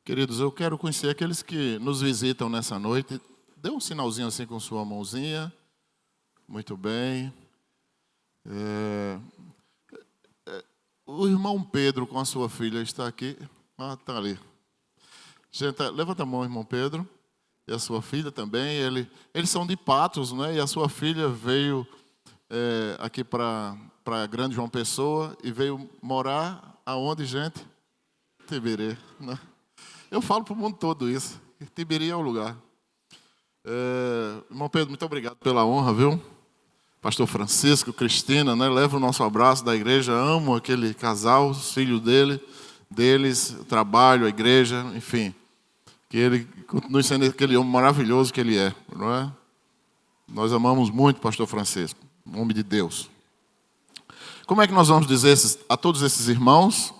Queridos, eu quero conhecer aqueles que nos visitam nessa noite. Dê um sinalzinho assim com sua mãozinha. Muito bem. O irmão Pedro com a sua filha está aqui. Ah, está ali. Gente, levanta a mão, irmão Pedro. E a sua filha também. Eles são de Patos, né? E a sua filha veio aqui para Grande João Pessoa e veio morar aonde, gente? Tibiri, né? Eu falo para o mundo todo isso. Tibiri é o lugar. Irmão Pedro, muito obrigado pela honra, viu? Pastor Francisco, Cristina, né? Leva o nosso abraço da igreja. Amo aquele casal, os filhos deles, o trabalho, a igreja, enfim. Que ele continue sendo aquele homem maravilhoso que ele é, não é? Nós amamos muito Pastor Francisco, em nome de Deus. Como é que nós vamos dizer a todos esses irmãos?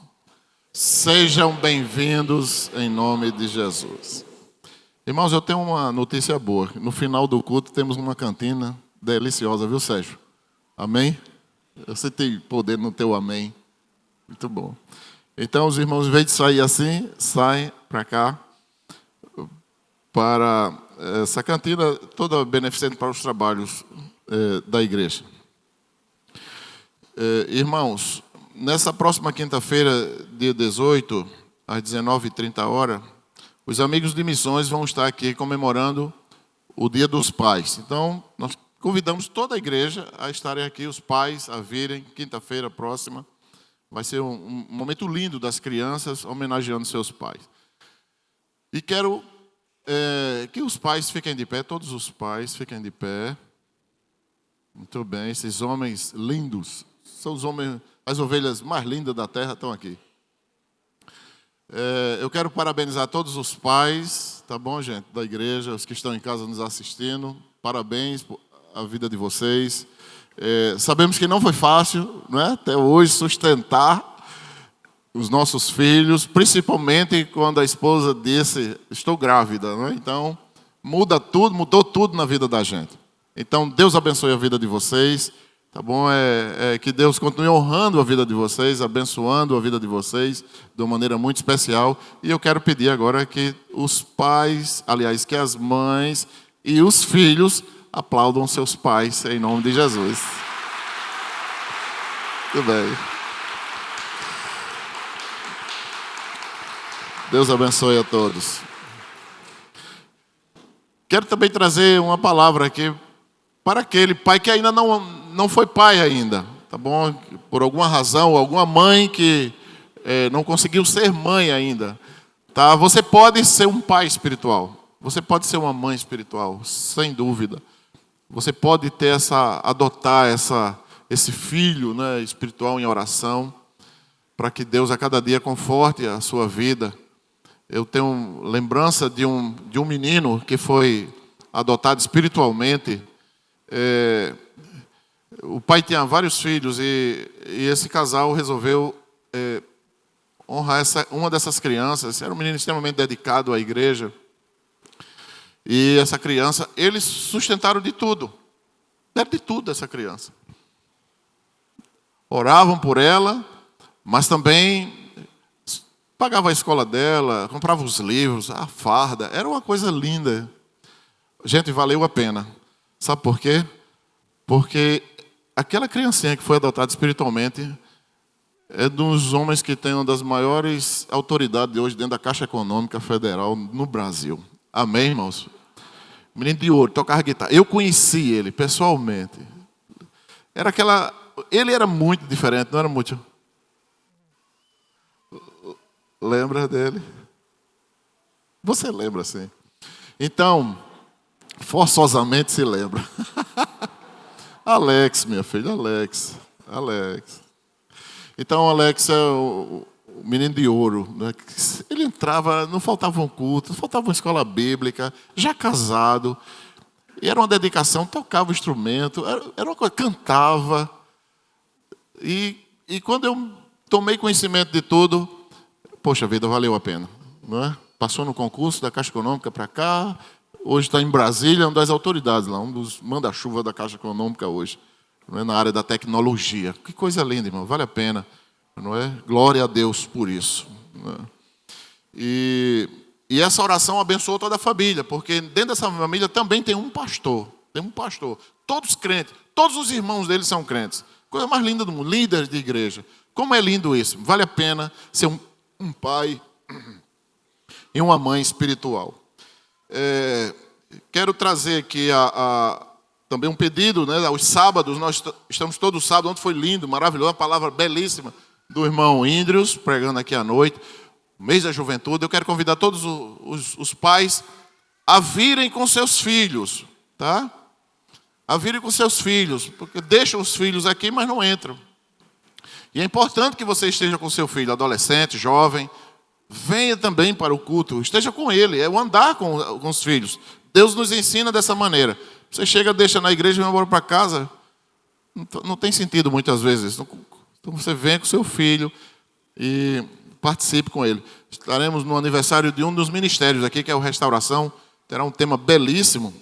Sejam bem-vindos em nome de Jesus. Irmãos, eu tenho uma notícia boa. No final do culto temos uma cantina deliciosa, viu, Sérgio? Amém? Você tem poder no teu amém. Muito bom. Então, os irmãos, em vez de sair assim, saem para cá, para essa cantina toda beneficente para os trabalhos da igreja. Irmãos, nessa próxima quinta-feira, dia 18, às 19h30, os amigos de missões vão estar aqui comemorando o Dia dos Pais. Então, nós convidamos toda a igreja a estarem aqui, os pais a virem, quinta-feira próxima. Vai ser um momento lindo das crianças homenageando seus pais. E quero que os pais fiquem de pé, todos os pais fiquem de pé. Muito bem, esses homens lindos, são os homens, as ovelhas mais lindas da terra estão aqui. Eu quero parabenizar todos os pais, tá bom, gente, da igreja, os que estão em casa nos assistindo. Parabéns por a vida de vocês. Sabemos que não foi fácil, não é? Até hoje, sustentar os nossos filhos, principalmente quando a esposa disse, estou grávida, não é? Então, mudou tudo na vida da gente. Então, Deus abençoe a vida de vocês, tá bom? Que Deus continue honrando a vida de vocês, abençoando a vida de vocês de uma maneira muito especial. E eu quero pedir agora que os pais, aliás, que as mães e os filhos aplaudam seus pais em nome de Jesus. Muito bem. Deus abençoe a todos. Quero também trazer uma palavra aqui para aquele pai que ainda não foi pai ainda, tá bom? Por alguma razão, alguma mãe que não conseguiu ser mãe ainda, tá? Você pode ser um pai espiritual, você pode ser uma mãe espiritual, sem dúvida. Você pode adotar esse filho, né, espiritual em oração, para que Deus a cada dia conforte a sua vida. Eu tenho lembrança de um menino que foi adotado espiritualmente. O pai tinha vários filhos e esse casal resolveu honrar uma dessas crianças. Era um menino extremamente dedicado à igreja. E essa criança, eles sustentaram de tudo. Deram de tudo essa criança. Oravam por ela, mas também pagavam a escola dela, compravam os livros, a farda. Era uma coisa linda. Gente, valeu a pena. Sabe por quê? Porque aquela criancinha que foi adotada espiritualmente é dos homens que tem uma das maiores autoridades de hoje dentro da Caixa Econômica Federal no Brasil. Amém, irmãos? Menino de ouro, tocava guitarra. Eu conheci ele pessoalmente. Ele era muito diferente, não era muito? Lembra dele? Você lembra, sim. Então, forçosamente se lembra. Alex, minha filha, Alex. Então, Alex é o menino de ouro, né? Ele entrava, não faltava um culto, não faltava uma escola bíblica, já casado. E era uma dedicação, tocava o instrumento, era uma coisa, cantava. E quando eu tomei conhecimento de tudo, poxa vida, valeu a pena, não é? Passou no concurso da Caixa Econômica para cá, hoje está em Brasília, uma das autoridades lá, um dos manda-chuva da Caixa Econômica hoje, não é? Na área da tecnologia. Que coisa linda, irmão, vale a pena, não é? Glória a Deus por isso. Não é? E essa oração abençoou toda a família, porque dentro dessa família também tem um pastor. Tem um pastor. Todos crentes. Todos os irmãos dele são crentes. Coisa mais linda do mundo. Líderes de igreja. Como é lindo isso. Vale a pena ser um pai e uma mãe espiritual. Quero trazer aqui também um pedido, né? Aos sábados, nós estamos todos sábados. Ontem foi lindo, maravilhoso. Uma palavra belíssima do irmão Índrios, pregando aqui à noite. Mês da juventude. Eu quero convidar todos os pais a virem com seus filhos, tá? A virem com seus filhos, porque deixam os filhos aqui, mas não entram. E é importante que você esteja com seu filho, adolescente, jovem, venha também para o culto, esteja com ele, é o andar com os filhos. Deus nos ensina dessa maneira. Você chega, deixa na igreja e vai embora para casa, não tem sentido muitas vezes. Então você vem com seu filho e participe com ele. Estaremos no aniversário de um dos ministérios aqui, que é o Restauração. Terá um tema belíssimo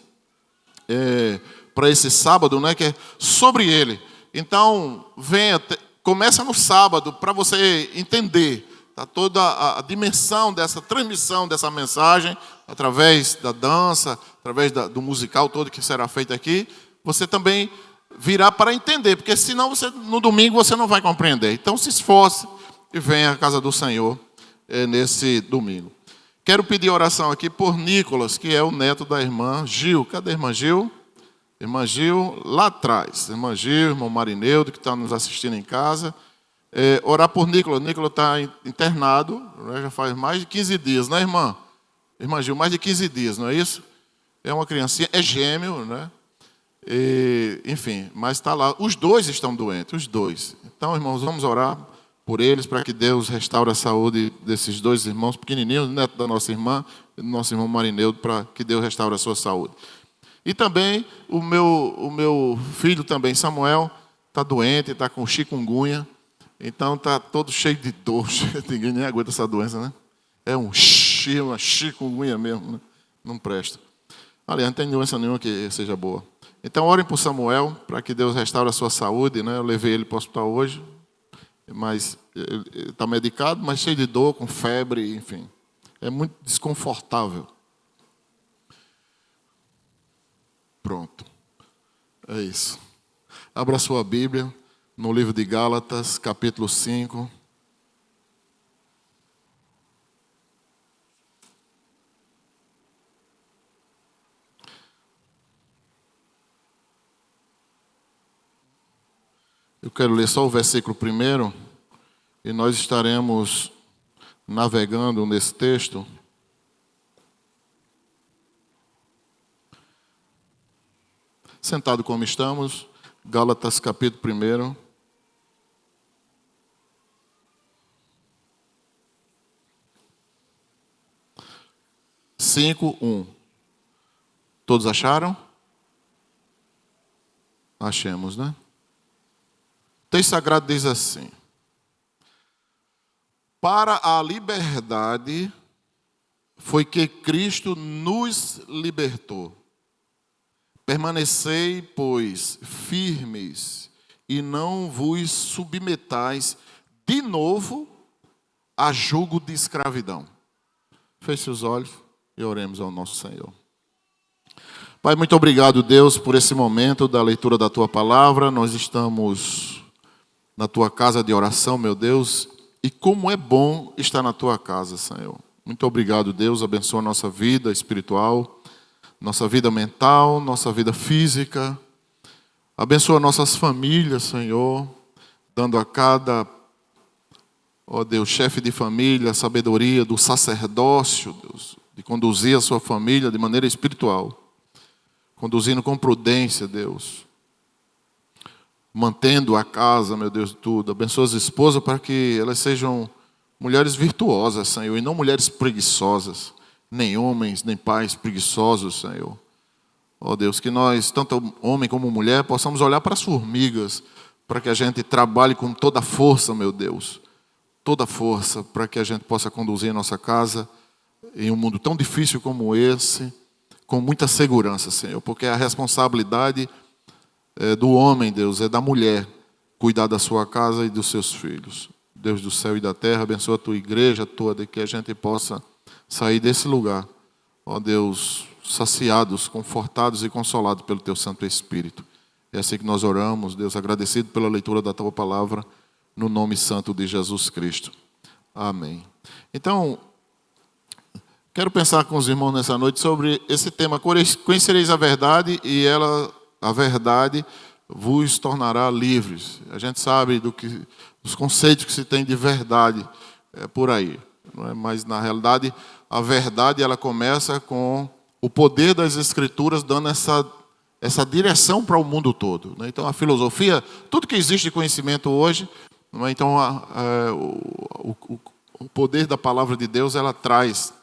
para esse sábado, né, que é sobre ele. Então, venha, começa no sábado, para você entender toda a dimensão dessa transmissão dessa mensagem, através da dança, através do musical todo que será feito aqui. Você também virá para entender, porque senão no domingo você não vai compreender. Então, se esforce e venha à casa do Senhor nesse domingo. Quero pedir oração aqui por Nicolas, que é o neto da irmã Gil. Cadê a irmã Gil? Irmã Gil, lá atrás. Irmã Gil, irmão Marineudo, que está nos assistindo em casa. Orar por Nicolas. Nicolas está internado, né, já faz mais de 15 dias, né, irmã? Irmã Gil, mais de 15 dias, não é isso? É uma criancinha, é gêmeo, né? Enfim, mas está lá. Os dois estão doentes, os dois. Então, irmãos, vamos orar por eles, para que Deus restaure a saúde desses dois irmãos pequenininhos, neto da nossa irmã, do nosso irmão Marineudo, para que Deus restaure a sua saúde. E também o meu filho também, Samuel, está doente, está com chikungunya, então está todo cheio de dor. Ninguém nem aguenta essa doença, né? É uma chikungunya mesmo, né? Não presta. Aliás, não tem doença nenhuma que seja boa. Então, orem por Samuel, para que Deus restaure a sua saúde, né? Eu levei ele para o hospital hoje, mas ele está medicado, mas cheio de dor, com febre, enfim. É muito desconfortável. Pronto. É isso. Abra sua Bíblia no livro de Gálatas, capítulo 5. Eu quero ler só o versículo primeiro, e nós estaremos navegando nesse texto. Sentado como estamos, Gálatas capítulo 1. Cinco, 1. Todos acharam? Achemos, né? O texto sagrado diz assim: para a liberdade foi que Cristo nos libertou. Permanecei, pois, firmes, e não vos submetais de novo a jugo de escravidão. Feche os olhos e oremos ao nosso Senhor. Pai, muito obrigado, Deus, por esse momento da leitura da Tua Palavra. Nós estamos na Tua casa de oração, meu Deus, e como é bom estar na Tua casa, Senhor. Muito obrigado, Deus, abençoa a nossa vida espiritual, nossa vida mental, nossa vida física. Abençoa nossas famílias, Senhor, dando a cada, ó Deus, chefe de família, a sabedoria do sacerdócio, Deus, de conduzir a sua família de maneira espiritual, conduzindo com prudência, Deus, mantendo a casa, meu Deus, tudo. Abençoa as esposas para que elas sejam mulheres virtuosas, Senhor, e não mulheres preguiçosas, nem homens, nem pais preguiçosos, Senhor. Ó Deus, que nós, tanto homem como mulher, possamos olhar para as formigas, para que a gente trabalhe com toda a força, meu Deus, toda a força, para que a gente possa conduzir a nossa casa em um mundo tão difícil como esse, com muita segurança, Senhor, porque a responsabilidade do homem, Deus, é da mulher cuidar da sua casa e dos seus filhos. Deus do céu e da terra, abençoa a tua igreja toda, e que a gente possa sair desse lugar, ó Deus, saciados, confortados e consolados pelo Teu Santo Espírito. É assim que nós oramos, Deus, agradecido pela leitura da Tua palavra, no nome santo de Jesus Cristo. Amém. Então, quero pensar com os irmãos nessa noite sobre esse tema: conhecereis a verdade e a verdade vos tornará livres. A gente sabe dos conceitos que se tem de verdade por aí, não é? Mas na realidade a verdade ela começa com o poder das Escrituras dando essa direção para o mundo todo, né? Então a filosofia, tudo que existe de conhecimento hoje, não é? Então o poder da palavra de Deus ela traz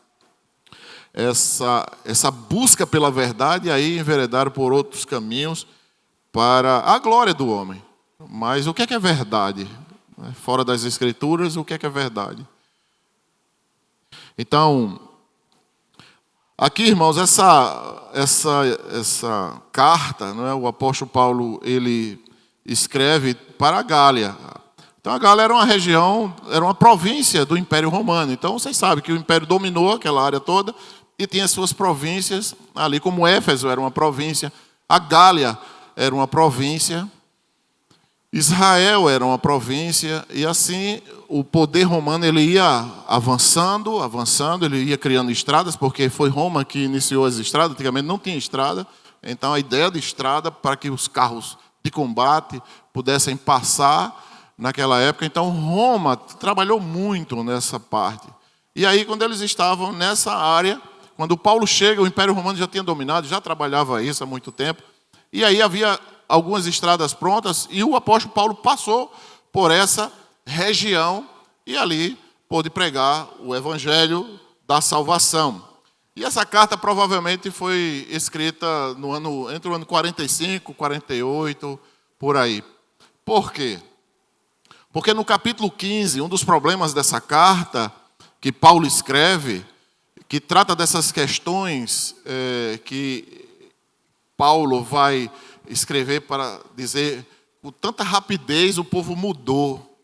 essa busca pela verdade e aí enveredar por outros caminhos para a glória do homem. Mas o que é verdade? Fora das Escrituras, o que é verdade? Então, aqui, irmãos, essa carta, não é? O apóstolo Paulo ele escreve para a Gália. Então, a Gália era uma região, era uma província do Império Romano. Então, vocês sabem que o Império dominou aquela área toda e tinha suas províncias ali, como Éfeso era uma província, a Gália era uma província, Israel era uma província, e assim o poder romano ele ia avançando, ele ia criando estradas, porque foi Roma que iniciou as estradas, antigamente não tinha estrada, então a ideia de estrada para que os carros de combate pudessem passar naquela época. Então Roma trabalhou muito nessa parte. E aí quando eles estavam nessa área, quando Paulo chega, o Império Romano já tinha dominado, já trabalhava isso há muito tempo, e aí havia algumas estradas prontas, e o apóstolo Paulo passou por essa região, e ali pôde pregar o evangelho da salvação. E essa carta provavelmente foi escrita entre o ano 45, 48, por aí. Por quê? Porque no capítulo 15, um dos problemas dessa carta que Paulo escreve, que trata dessas questões que Paulo vai escrever para dizer, com tanta rapidez o povo mudou,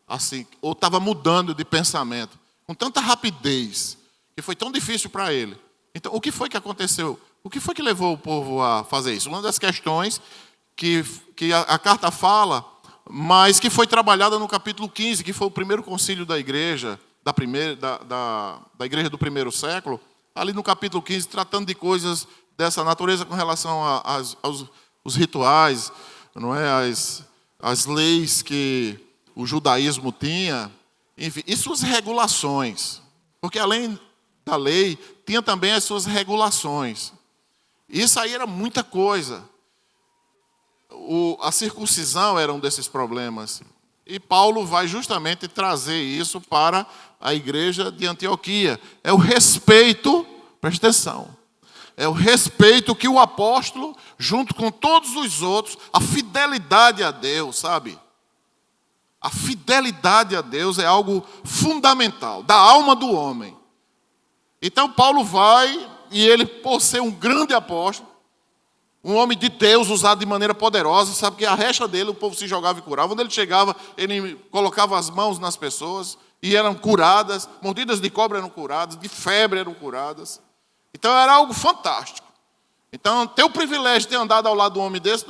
assim, ou estava mudando de pensamento, com tanta rapidez, que foi tão difícil para ele. Então, o que foi que aconteceu? O que foi que levou o povo a fazer isso? Uma das questões que a carta fala, mas que foi trabalhada no capítulo 15, que foi o primeiro concílio da igreja, da igreja do primeiro século, ali no capítulo 15, tratando de coisas dessa natureza com relação aos rituais, não é? As leis que o judaísmo tinha, enfim, e suas regulações. Porque além da lei, tinha também as suas regulações. Isso aí era muita coisa. A circuncisão era um desses problemas. E Paulo vai justamente trazer isso para a igreja de Antioquia. É o respeito, presta atenção, é o respeito que o apóstolo, junto com todos os outros, a fidelidade a Deus, sabe? A fidelidade a Deus é algo fundamental, da alma do homem. Então Paulo vai, e ele, por ser um grande apóstolo, um homem de Deus usado de maneira poderosa, sabe que a recha dele, o povo se jogava e curava. Onde ele chegava, ele colocava as mãos nas pessoas, e eram curadas, mordidas de cobra eram curadas, de febre eram curadas. Então era algo fantástico. Então ter o privilégio de ter andado ao lado de um homem desse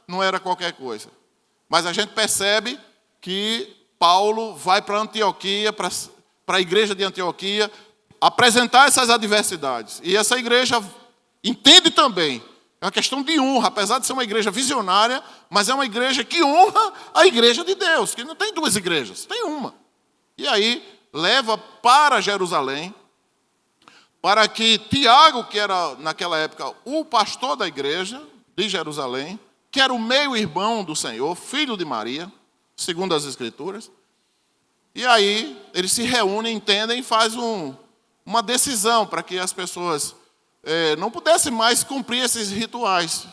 não era qualquer coisa. Mas a gente percebe que Paulo vai para Antioquia, para a igreja de Antioquia, apresentar essas adversidades. E essa igreja entende também, é uma questão de honra, apesar de ser uma igreja visionária, mas é uma igreja que honra a igreja de Deus, que não tem duas igrejas, tem uma. E aí leva para Jerusalém, para que Tiago, que era naquela época o pastor da igreja de Jerusalém, que era o meio-irmão do Senhor, filho de Maria, segundo as Escrituras, e aí eles se reúnem, entendem e fazem uma decisão para que as pessoas não pudessem mais cumprir esses rituais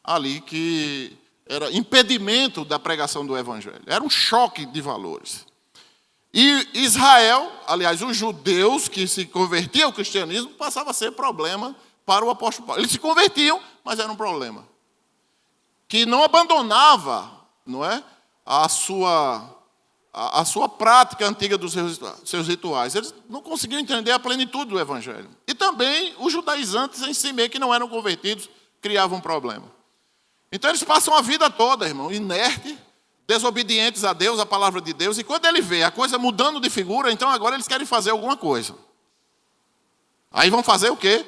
ali, que era impedimento da pregação do Evangelho. Era um choque de valores. E Israel, aliás, os judeus que se convertiam ao cristianismo, passava a ser problema para o apóstolo Paulo. Eles se convertiam, mas era um problema. Que não abandonava, não é, a sua a sua prática antiga dos seus rituais. Eles não conseguiam entender a plenitude do Evangelho. E também os judaizantes em si mesmo, que não eram convertidos, criavam um problema. Então eles passam a vida toda, irmão, inerte, desobedientes a Deus, a palavra de Deus, e quando ele vê a coisa mudando de figura, então agora eles querem fazer alguma coisa. Aí vão fazer o quê?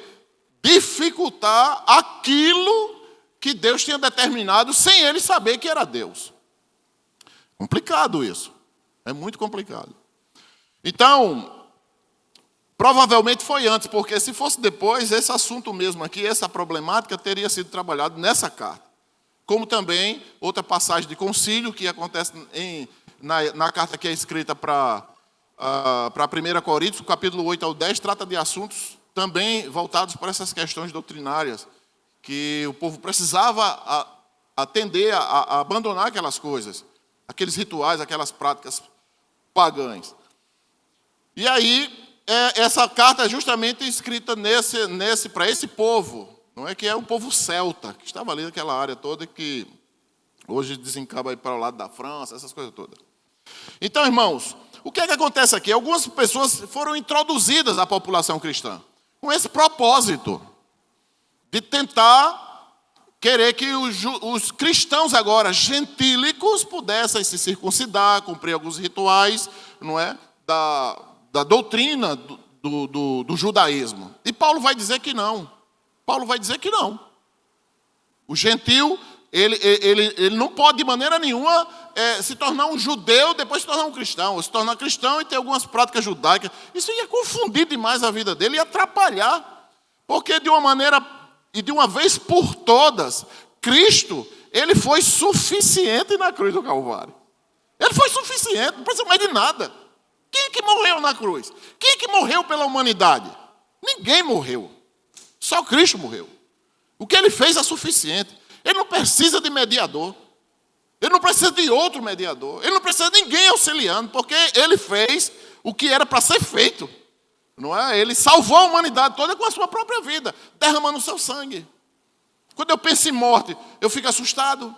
Dificultar aquilo que Deus tinha determinado sem eles saber que era Deus. Complicado isso. É muito complicado. Então, provavelmente foi antes, porque se fosse depois, esse assunto mesmo aqui, essa problemática, teria sido trabalhado nessa carta. Como também outra passagem de concílio, que acontece na carta que é escrita para 1 Coríntios, capítulo 8 ao 10, trata de assuntos também voltados para essas questões doutrinárias, que o povo precisava atender a abandonar aquelas coisas, aqueles rituais, aquelas práticas pagãs. E aí, essa carta é justamente escrita para esse povo, não é, que é um povo celta, que estava ali naquela área toda, que hoje desencaba aí para o lado da França, essas coisas todas. Então, irmãos, o que é que acontece aqui? Algumas pessoas foram introduzidas à população cristã, com esse propósito de tentar querer que os cristãos agora, gentílicos, pudessem se circuncidar, cumprir alguns rituais, não é, da doutrina do judaísmo. E Paulo vai dizer que não. Paulo vai dizer que não. O gentil, ele não pode de maneira nenhuma se tornar um judeu, depois se tornar um cristão. Ou se tornar cristão e ter algumas práticas judaicas. Isso ia confundir demais a vida dele e atrapalhar. Porque de uma maneira, e de uma vez por todas, Cristo, ele foi suficiente na cruz do Calvário. Ele foi suficiente, não precisa mais de nada. Quem é que morreu na cruz? Quem é que morreu pela humanidade? Ninguém morreu. Só Cristo morreu. O que ele fez é suficiente. Ele não precisa de mediador. Ele não precisa de outro mediador. Ele não precisa de ninguém auxiliando, porque ele fez o que era para ser feito. Não é? Ele salvou a humanidade toda com a sua própria vida, derramando o seu sangue. Quando eu penso em morte, eu fico assustado.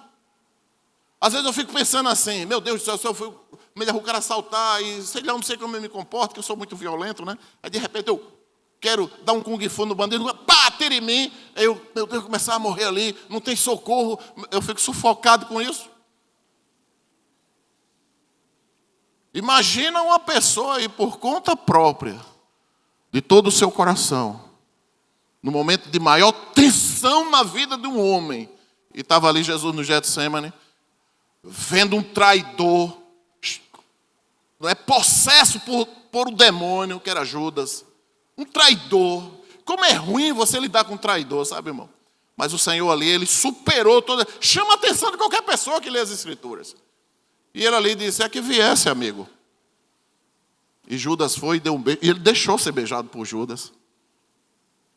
Às vezes eu fico pensando assim, meu Deus do céu, se eu for meio o cara assaltar e sei lá, não sei como eu me comporto, que eu sou muito violento, né? Aí de repente eu quero dar um kung fu no bandido, bater em mim, aí meu Deus, começar a morrer ali, não tem socorro, eu fico sufocado com isso. Imagina uma pessoa aí por conta própria, de todo o seu coração, no momento de maior tensão na vida de um homem, e estava ali Jesus no Getsemane, vendo um traidor, não é, possesso por um demônio, que era Judas, um traidor. Como é ruim você lidar com um traidor, sabe, irmão? Mas o Senhor ali, ele superou toda, chama a atenção de qualquer pessoa que lê as Escrituras. E ele ali disse, é que viesse, amigo. E Judas foi e deu um beijo. E ele deixou ser beijado por Judas.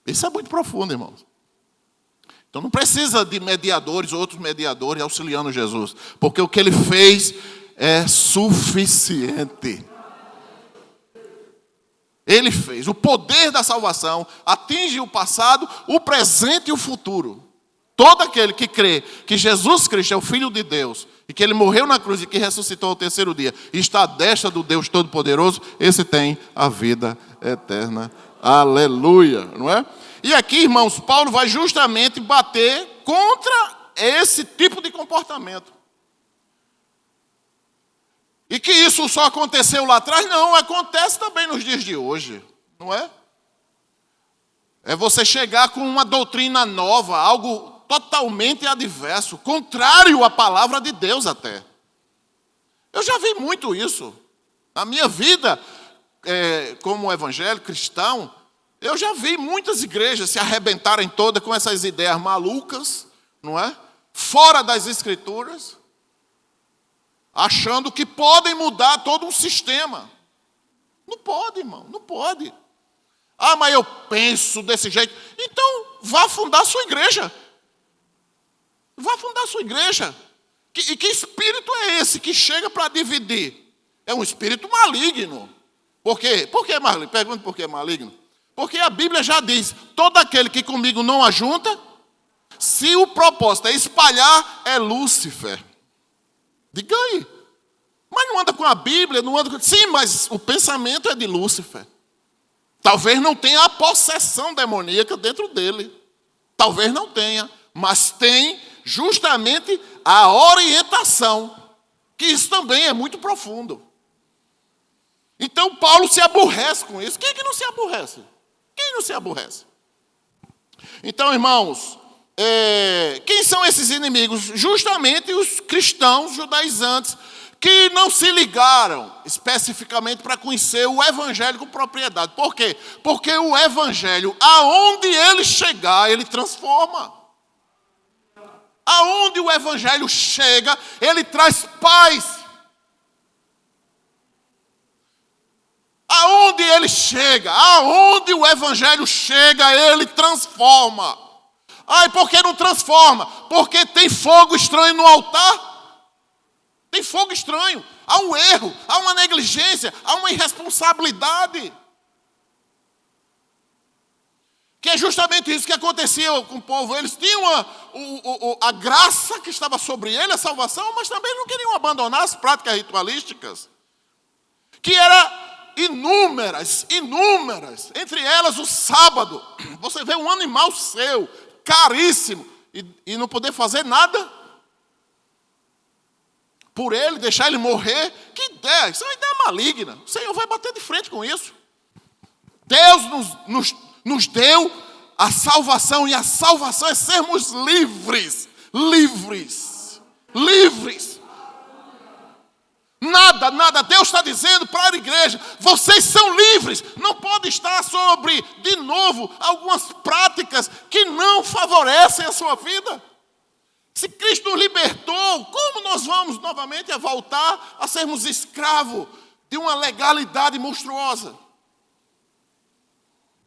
Isso é muito profundo, irmãos. Então não precisa de mediadores, outros mediadores auxiliando Jesus. Porque o que ele fez é suficiente. Ele fez. O poder da salvação atinge o passado, o presente e o futuro. Todo aquele que crê que Jesus Cristo é o Filho de Deus e que ele morreu na cruz e que ressuscitou ao terceiro dia e está à destra do Deus Todo-Poderoso, esse tem a vida eterna. Aleluia, não é? E aqui, irmãos, Paulo vai justamente bater contra esse tipo de comportamento. E que isso só aconteceu lá atrás? Não, acontece também nos dias de hoje, não é? É você chegar com uma doutrina nova, algo totalmente adverso, contrário à palavra de Deus até. Eu já vi muito isso. Na minha vida, como evangélico cristão, eu já vi muitas igrejas se arrebentarem todas com essas ideias malucas, não é? Fora das Escrituras, achando que podem mudar todo um sistema. Não pode, irmão, não pode. Ah, mas eu penso desse jeito. Então, vá fundar a sua igreja. Vá fundar a sua igreja. E que espírito é esse que chega para dividir? É um espírito maligno. Por quê? Por que é maligno? Pergunta por que é maligno. Porque a Bíblia já diz, todo aquele que comigo não ajunta, se o propósito é espalhar, é Lúcifer. Diga aí. Mas não anda com a Bíblia, não anda com... Sim, mas o pensamento é de Lúcifer. Talvez não tenha a possessão demoníaca dentro dele. Talvez não tenha, mas tem justamente a orientação, que isso também é muito profundo. Então Paulo se aborrece com isso. Quem é que não se aborrece? Quem não se aborrece? Então, irmãos, quem são esses inimigos? Justamente os cristãos judaizantes que não se ligaram especificamente para conhecer o evangelho com propriedade. Por quê? Porque o evangelho, aonde ele chegar, ele transforma. Aonde o evangelho chega, ele traz paz. Aonde ele chega, aonde o evangelho chega, ele transforma. Ai, por que não transforma? Porque tem fogo estranho no altar. Tem fogo estranho. Há um erro, há uma negligência, há uma irresponsabilidade. Que é justamente isso que acontecia com o povo. Eles tinham a graça que estava sobre ele, a salvação, mas também não queriam abandonar as práticas ritualísticas. Que era inúmeras. Entre elas o sábado. Você vê um animal seu, caríssimo, e não poder fazer nada por ele, deixar ele morrer. Que ideia, isso é uma ideia maligna. O Senhor vai bater de frente com isso. Deus nos deu a salvação, e a salvação é sermos livres. Nada, Deus está dizendo para a igreja, vocês são livres, não pode estar sobre, de novo, algumas práticas que não favorecem a sua vida. Se Cristo nos libertou, como nós vamos novamente a voltar a sermos escravos de uma legalidade monstruosa?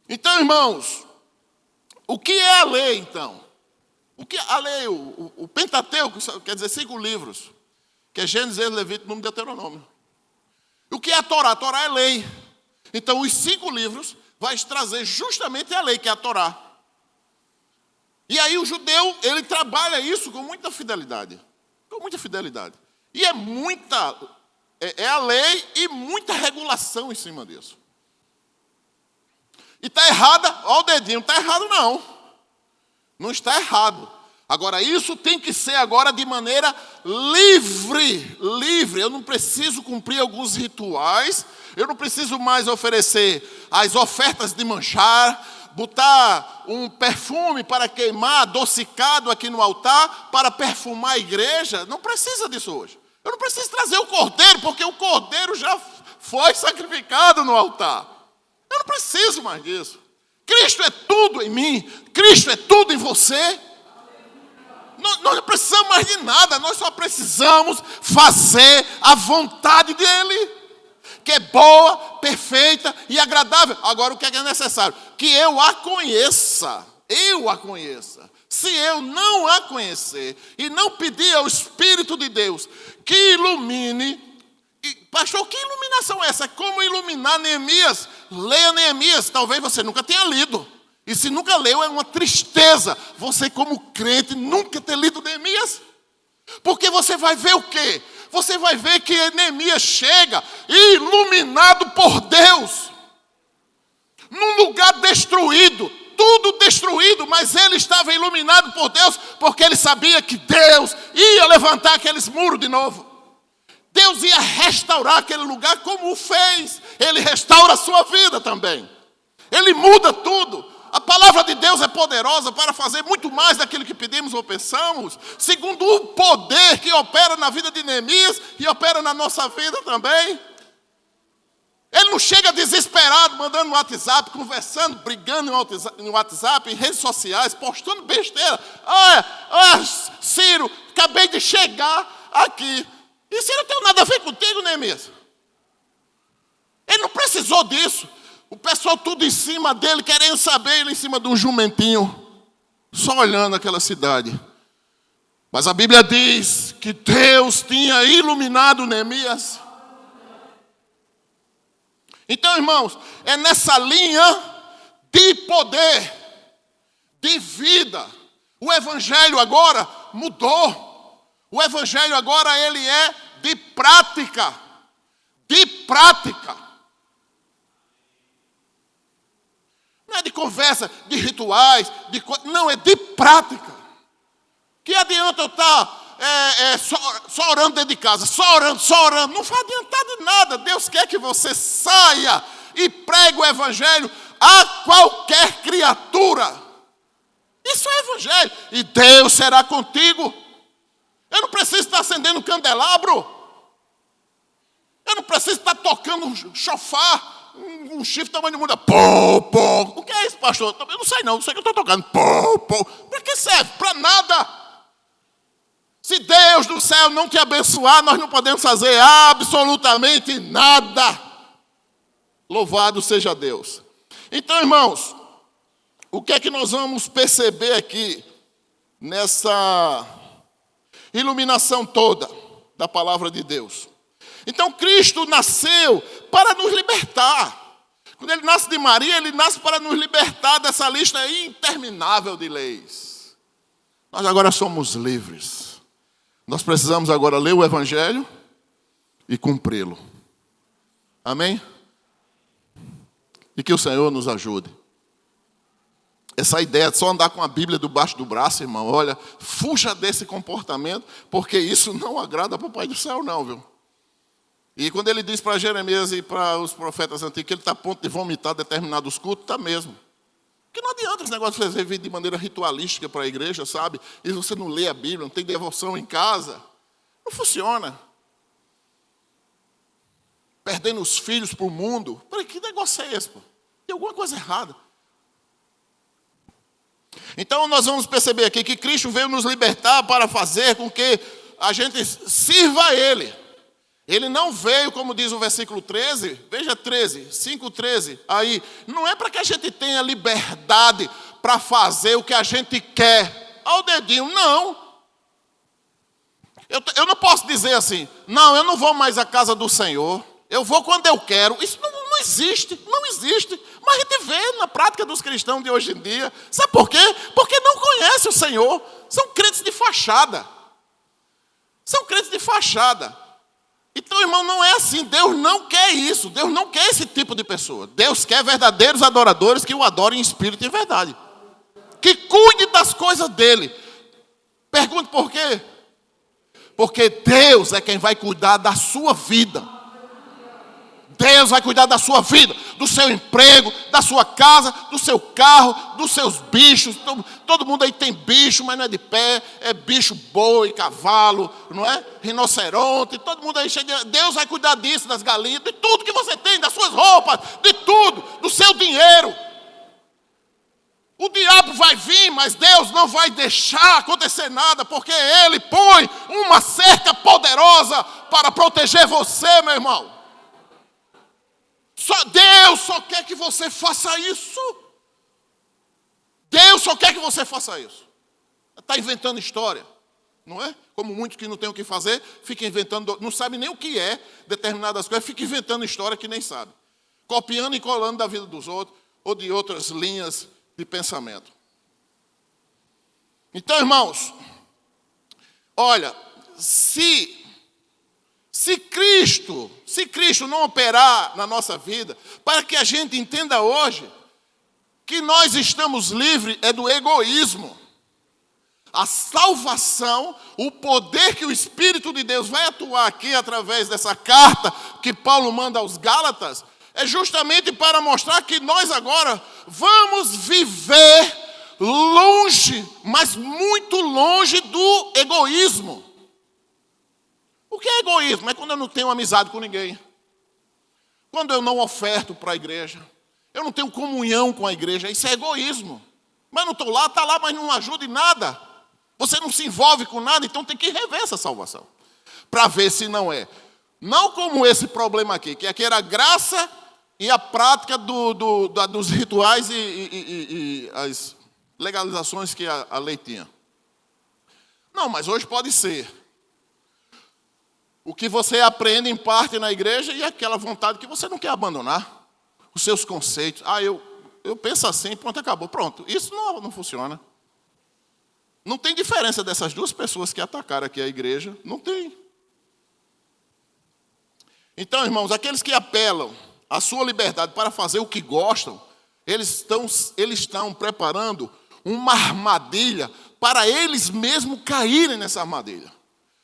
Então, irmãos, o que é a lei, então? O que é a lei? O Pentateuco, quer dizer 5 livros, que é Gênesis, Levítico, Número, Deuteronômio. O que é a Torá? A Torá é lei. Então, os 5 livros vai trazer justamente a lei, que é a Torá. E aí o judeu, ele trabalha isso com muita fidelidade. Com muita fidelidade. E é a lei e muita regulação em cima disso. E está errada, olha o dedinho, está errado não. Não está errado. Agora, isso tem que ser agora de maneira livre. Eu não preciso cumprir alguns rituais. Eu não preciso mais oferecer as ofertas de manjar, botar um perfume para queimar, adocicado aqui no altar, para perfumar a igreja. Não precisa disso hoje. Eu não preciso trazer o cordeiro, porque o cordeiro já foi sacrificado no altar. Eu não preciso mais disso. Cristo é tudo em mim. Cristo é tudo em você. Nós não precisamos mais de nada. Nós só precisamos fazer a vontade dEle, que é boa, perfeita e agradável. Agora, o que é necessário? Que eu a conheça. Se eu não a conhecer e não pedir ao Espírito de Deus que ilumine... Pastor, que iluminação é essa? É como iluminar Neemias? Leia Neemias. Talvez você nunca tenha lido. E se nunca leu, é uma tristeza você, como crente, nunca ter lido Neemias. Porque você vai ver o quê? Você vai ver que Neemias chega iluminado por Deus, num lugar destruído, tudo destruído, mas ele estava iluminado por Deus, porque ele sabia que Deus ia levantar aqueles muros de novo. Deus ia restaurar aquele lugar como o fez. Ele restaura a sua vida também. Ele muda tudo. A palavra de Deus é poderosa para fazer muito mais daquilo que pedimos ou pensamos, segundo o poder que opera na vida de Neemias e opera na nossa vida também. Ele não chega desesperado, mandando no WhatsApp, conversando, brigando no WhatsApp, em redes sociais, postando besteira. Ciro, acabei de chegar aqui. E Ciro não tem nada a ver contigo, Neemias. Ele não precisou disso. O pessoal tudo em cima dele, querendo saber, ele em cima de um jumentinho, só olhando aquela cidade. Mas a Bíblia diz que Deus tinha iluminado Neemias. Então, irmãos, é nessa linha de poder, de vida. O Evangelho agora mudou. O Evangelho agora ele é de prática. De prática. Não é de conversa, de rituais, não, é de prática. Que adianta eu estar só orando dentro de casa, só orando. Não vai adiantar de nada. Deus quer que você saia e pregue o evangelho a qualquer criatura. Isso é evangelho. E Deus será contigo. Eu não preciso estar acendendo um candelabro. Eu não preciso estar tocando um chofar, um chifre tamanho de muda. Pô, pô. O que é isso, pastor? Eu não sei não que eu estou tocando. Pô, pô. Para que serve? Para nada. Se Deus do céu não te abençoar, nós não podemos fazer absolutamente nada. Louvado seja Deus. Então, irmãos, o que é que nós vamos perceber aqui nessa iluminação toda da palavra de Deus? Então, Cristo nasceu para nos libertar. Quando ele nasce de Maria, ele nasce para nos libertar dessa lista interminável de leis. Nós agora somos livres. Nós precisamos agora ler o Evangelho e cumpri-lo. Amém? E que o Senhor nos ajude. Essa ideia de só andar com a Bíblia debaixo do braço, irmão, olha, fuja desse comportamento, porque isso não agrada para o Pai do céu, não, viu? E quando ele diz para Jeremias e para os profetas antigos que ele está a ponto de vomitar determinados cultos, está mesmo. Porque não adianta esse negócio de fazer vir de maneira ritualística para a igreja, sabe? E você não lê a Bíblia, não tem devoção em casa. Não funciona. Perdendo os filhos para o mundo. Peraí, que negócio é esse, pô? Tem alguma coisa errada. Então nós vamos perceber aqui que Cristo veio nos libertar para fazer com que a gente sirva a Ele. Ele não veio, como diz o versículo 13, veja 5:13, aí, não é para que a gente tenha liberdade para fazer o que a gente quer, ao dedinho, não. Eu não posso dizer assim, não, eu não vou mais à casa do Senhor, eu vou quando eu quero. Isso não existe, não existe. Mas a gente vê na prática dos cristãos de hoje em dia. Sabe por quê? Porque não conhecem o Senhor, são crentes de fachada. São crentes de fachada. Então, irmão, não é assim. Deus não quer isso. Deus não quer esse tipo de pessoa. Deus quer verdadeiros adoradores que o adorem em espírito e em verdade. Que cuide das coisas dele. Pergunte por quê? Porque Deus é quem vai cuidar da sua vida. Deus vai cuidar da sua vida, do seu emprego, da sua casa, do seu carro, dos seus bichos. Todo mundo aí tem bicho, mas não é de pé. É bicho, boi, cavalo, não é? Rinoceronte, todo mundo aí cheio de... Deus vai cuidar disso, das galinhas, de tudo que você tem, das suas roupas, de tudo, do seu dinheiro. O diabo vai vir, mas Deus não vai deixar acontecer nada, porque Ele põe uma cerca poderosa para proteger você, meu irmão. Deus só quer que você faça isso. Deus só quer que você faça isso. Está inventando história, não é? Como muitos que não têm o que fazer, ficam inventando, não sabem nem o que é determinadas coisas, ficam inventando história que nem sabem. Copiando e colando da vida dos outros, ou de outras linhas de pensamento. Então, irmãos, olha, se Cristo não operar na nossa vida, para que a gente entenda hoje que nós estamos livres é do egoísmo. A salvação, o poder que o Espírito de Deus vai atuar aqui através dessa carta que Paulo manda aos Gálatas, é justamente para mostrar que nós agora vamos viver longe, mas muito longe do egoísmo. O que é egoísmo? É quando eu não tenho amizade com ninguém. Quando eu não oferto para a igreja. Eu não tenho comunhão com a igreja. Isso é egoísmo. Mas não estou lá, está lá, mas não ajuda em nada. Você não se envolve com nada, então tem que rever essa salvação. Para ver se não é. Não como esse problema aqui, que aqui era a graça e a prática dos rituais e as legalizações que a lei tinha. Não, mas hoje pode ser. O que você aprende em parte na igreja e aquela vontade que você não quer abandonar. Os seus conceitos. Eu penso assim, pronto, acabou. Pronto, isso não funciona. Não tem diferença dessas duas pessoas que atacaram aqui a igreja. Não tem. Então, irmãos, aqueles que apelam à sua liberdade para fazer o que gostam, eles estão preparando uma armadilha para eles mesmos caírem nessa armadilha.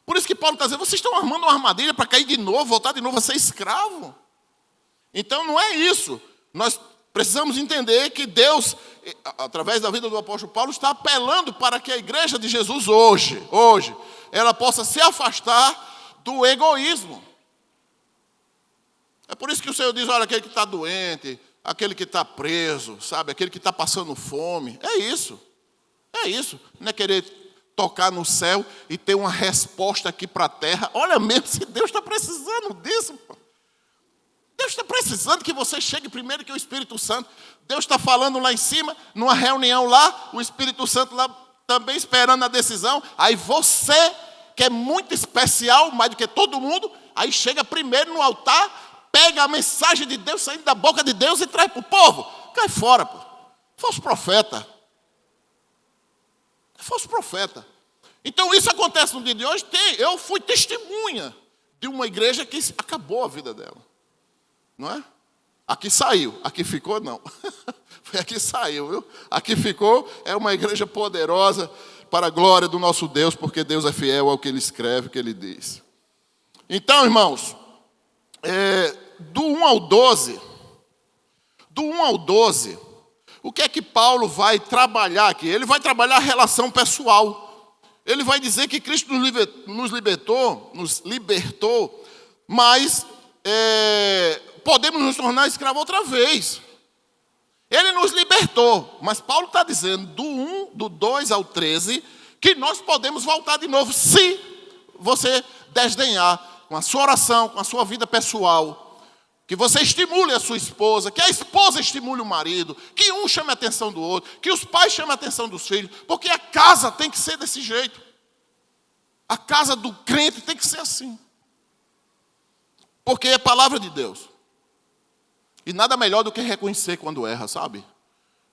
Por isso que Paulo está dizendo, vocês estão armando uma armadilha para cair de novo, voltar de novo a ser escravo. Então não é isso. Nós precisamos entender que Deus, através da vida do apóstolo Paulo, está apelando para que a igreja de Jesus hoje, ela possa se afastar do egoísmo. É por isso que o Senhor diz, olha, aquele que está doente, aquele que está preso, sabe, aquele que está passando fome, é isso. É isso. Não é querer tocar no céu e ter uma resposta aqui para a terra. Olha mesmo, se Deus está precisando disso, pô. Deus está precisando que você chegue primeiro que o Espírito Santo. Deus está falando lá em cima, numa reunião lá, o Espírito Santo lá também esperando a decisão. Aí você, que é muito especial, mais do que todo mundo, aí chega primeiro no altar, pega a mensagem de Deus saindo da boca de Deus e traz para o povo. Cai fora, pô. Falso profeta. Falso profeta. Então isso acontece no dia de hoje. Eu fui testemunha de uma igreja que acabou a vida dela. Não é? Aqui saiu, aqui ficou não. Foi aqui saiu, viu? Aqui ficou, é uma igreja poderosa para a glória do nosso Deus, porque Deus é fiel ao que Ele escreve, ao que Ele diz. Então, irmãos, do 1 ao 12, o que é que Paulo vai trabalhar aqui? Ele vai trabalhar a relação pessoal. Ele vai dizer que Cristo nos libertou, mas podemos nos tornar escravos outra vez. Ele nos libertou, mas Paulo está dizendo, do 2 ao 13, que nós podemos voltar de novo, se você desdenhar com a sua oração, com a sua vida pessoal, que você estimule a sua esposa, que a esposa estimule o marido, que um chame a atenção do outro, que os pais chamem a atenção dos filhos, porque a casa tem que ser desse jeito. A casa do crente tem que ser assim. Porque é palavra de Deus. E nada melhor do que reconhecer quando erra, sabe?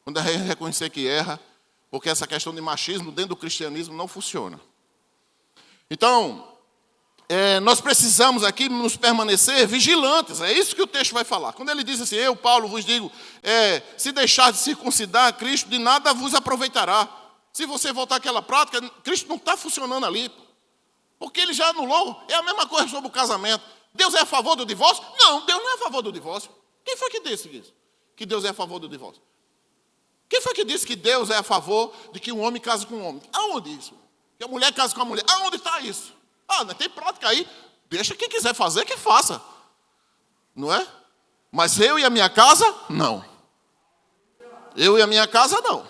Quando é reconhecer que erra, porque essa questão de machismo dentro do cristianismo não funciona. Então, nós precisamos aqui nos permanecer vigilantes. É isso que o texto vai falar. Quando ele diz assim, eu, Paulo, vos digo, se deixar de circuncidar, Cristo de nada vos aproveitará. Se você voltar àquela prática, Cristo não está funcionando ali. Porque ele já anulou. É a mesma coisa sobre o casamento. Deus é a favor do divórcio? Não, Deus não é a favor do divórcio. Quem foi que disse isso? Que Deus é a favor do divórcio? Quem foi que disse que Deus é a favor de que um homem case com um homem? Aonde isso? Que a mulher case com a mulher? Aonde está isso? Não tem prática aí. Deixa quem quiser fazer, que faça. Não é? Mas eu e a minha casa, não. Eu e a minha casa, não.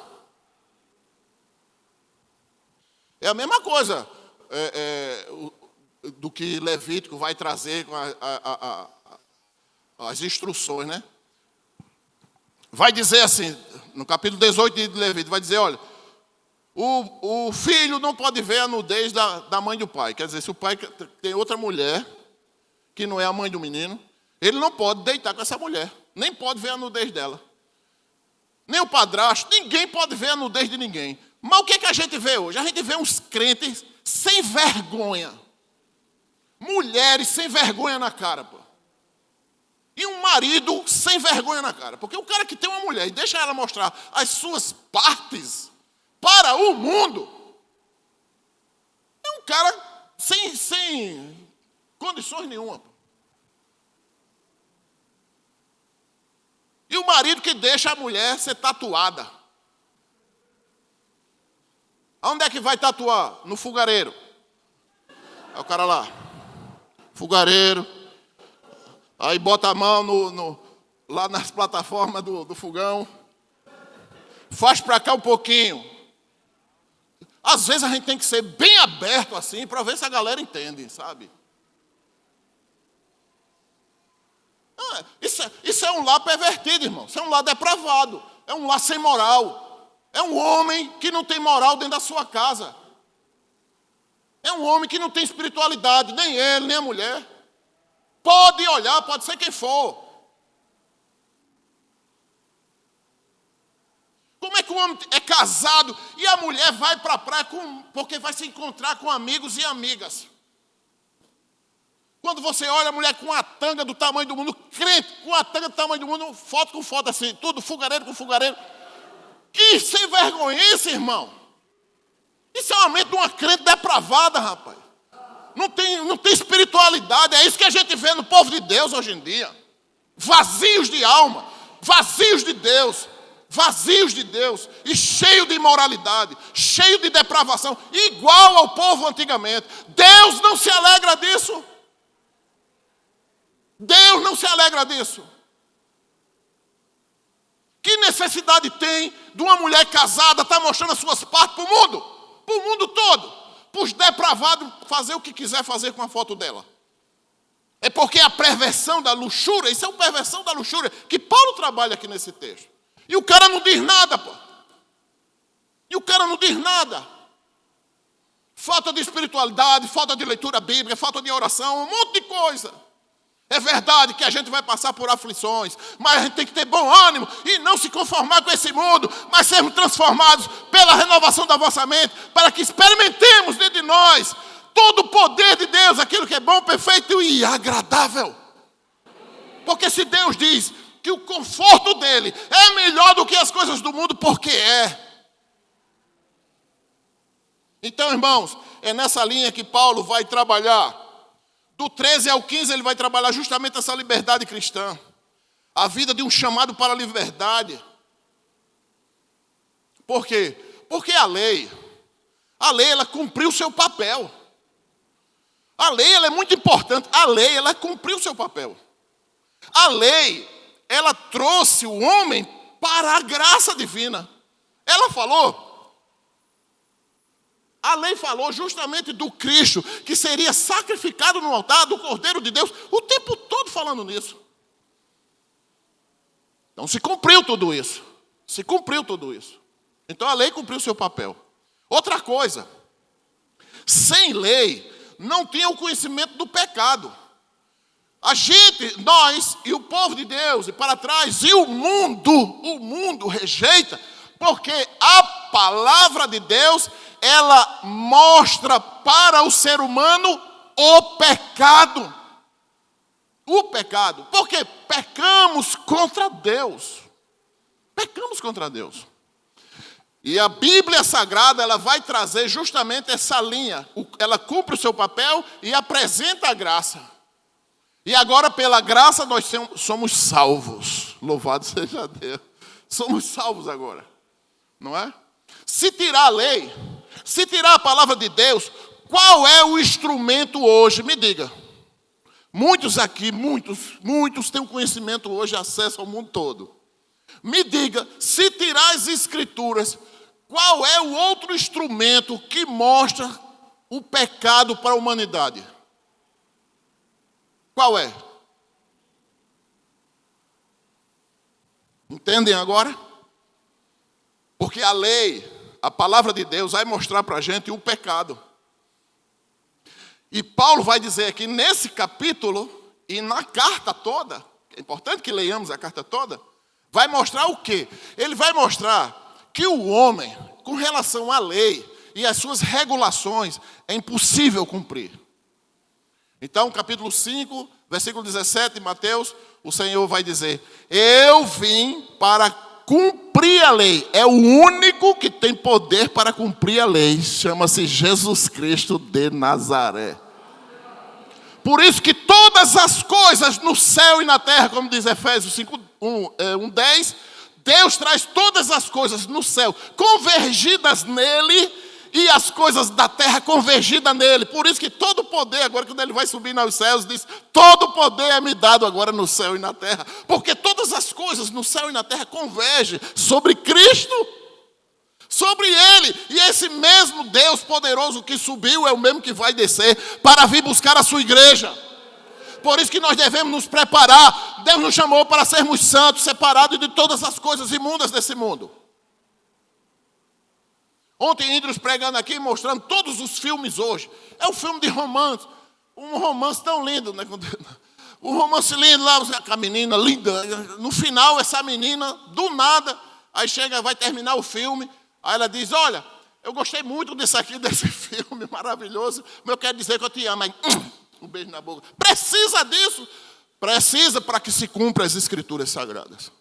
É a mesma coisa do que Levítico vai trazer com as instruções, né? Vai dizer assim, no capítulo 18 de Levítico, vai dizer, olha, o filho não pode ver a nudez da mãe do pai. Quer dizer, se o pai tem outra mulher, que não é a mãe do menino, ele não pode deitar com essa mulher. Nem pode ver a nudez dela. Nem o padrasto, ninguém pode ver a nudez de ninguém. Mas o que a gente vê hoje? A gente vê uns crentes sem vergonha. Mulheres sem vergonha na cara, pô. E um marido sem vergonha na cara. Porque o cara que tem uma mulher e deixa ela mostrar as suas partes para o mundo, é um cara sem condições nenhuma. Pô. E o marido que deixa a mulher ser tatuada. Aonde é que vai tatuar? No fogareiro. É o cara lá. Fogareiro. Aí bota a mão lá nas plataformas do fogão. Faz para cá um pouquinho. Às vezes a gente tem que ser bem aberto assim para ver se a galera entende, sabe? Isso é um lar pervertido, irmão. Isso é um lar depravado. É um lar sem moral. É um homem que não tem moral dentro da sua casa. É um homem que não tem espiritualidade, nem ele, nem a mulher. Pode olhar, pode ser quem for. Como é que o homem é casado e a mulher vai para a praia porque vai se encontrar com amigos e amigas? Quando você olha a mulher com a tanga do tamanho do mundo, crente com a tanga do tamanho do mundo, foto com foto assim, tudo fogareiro com fogareiro. Que sem vergonhice, irmão. Isso é uma mente de uma crente depravada, rapaz. Não tem espiritualidade. É isso que a gente vê no povo de Deus hoje em dia. Vazios de alma, vazios de Deus, e cheio de imoralidade, cheio de depravação, igual ao povo antigamente. Deus não se alegra disso. Deus não se alegra disso. Que necessidade tem de uma mulher casada estar mostrando as suas partes para o mundo todo, para os depravados fazer o que quiser fazer com a foto dela? É porque a perversão da luxúria, isso é uma perversão da luxúria, que Paulo trabalha aqui nesse texto. E o cara não diz nada, pô. Falta de espiritualidade, falta de leitura bíblica, falta de oração, um monte de coisa. É verdade que a gente vai passar por aflições, mas a gente tem que ter bom ânimo e não se conformar com esse mundo, mas sermos transformados pela renovação da vossa mente, para que experimentemos dentro de nós todo o poder de Deus, aquilo que é bom, perfeito e agradável. Porque se Deus diz que o conforto dele é melhor do que as coisas do mundo, porque é. Então, irmãos, é nessa linha que Paulo vai trabalhar. Do 13 ao 15 ele vai trabalhar justamente essa liberdade cristã. A vida de um chamado para a liberdade. Por quê? Porque a lei ela cumpriu o seu papel. A lei ela é muito importante. A lei ela cumpriu o seu papel. A lei ela trouxe o homem para a graça divina. A lei falou justamente do Cristo, que seria sacrificado no altar do Cordeiro de Deus, o tempo todo falando nisso. Então se cumpriu tudo isso. Então a lei cumpriu o seu papel. Outra coisa, sem lei, não tinha o conhecimento do pecado. Nós e o povo de Deus, e para trás, e o mundo rejeita, porque a palavra de Deus, ela mostra para o ser humano o pecado. Porque pecamos contra Deus. E a Bíblia Sagrada, ela vai trazer justamente essa linha. Ela cumpre o seu papel e apresenta a graça. E agora, pela graça, nós somos salvos. Louvado seja Deus. Somos salvos agora. Não é? Se tirar a lei, se tirar a palavra de Deus, qual é o instrumento hoje? Me diga. Muitos aqui, muitos têm um conhecimento hoje, acesso ao mundo todo. Me diga, se tirar as escrituras, qual é o outro instrumento que mostra o pecado para a humanidade? Qual é? Entendem agora? Porque a lei, a palavra de Deus, vai mostrar para a gente o pecado. E Paulo vai dizer aqui nesse capítulo e na carta toda, é importante que leiamos a carta toda, vai mostrar o quê? Ele vai mostrar que o homem, com relação à lei e às suas regulações, é impossível cumprir. Então, capítulo 5, versículo 17 de Mateus, o Senhor vai dizer: eu vim para cumprir a lei. É o único que tem poder para cumprir a lei. Chama-se Jesus Cristo de Nazaré. Por isso que todas as coisas no céu e na terra, como diz Efésios 1:10, Deus traz todas as coisas no céu convergidas nele e as coisas da terra convergidas nele. Por isso que todo o poder, agora quando ele vai subir aos céus, diz: todo o poder é me dado agora no céu e na terra. Porque todas as coisas no céu e na terra convergem sobre Cristo, sobre ele. E esse mesmo Deus poderoso que subiu é o mesmo que vai descer para vir buscar a sua igreja. Por isso que nós devemos nos preparar. Deus nos chamou para sermos santos, separados de todas as coisas imundas desse mundo. Ontem, Indros pregando aqui, mostrando todos os filmes hoje. É um filme de romance. Um romance tão lindo, né? Um romance lindo lá, com a menina linda. No final, essa menina, do nada, aí chega, vai terminar o filme. Aí ela diz: olha, eu gostei muito desse filme maravilhoso, mas eu quero dizer que eu te amo. Aí, um beijo na boca. Precisa disso. Precisa para que se cumpra as escrituras sagradas.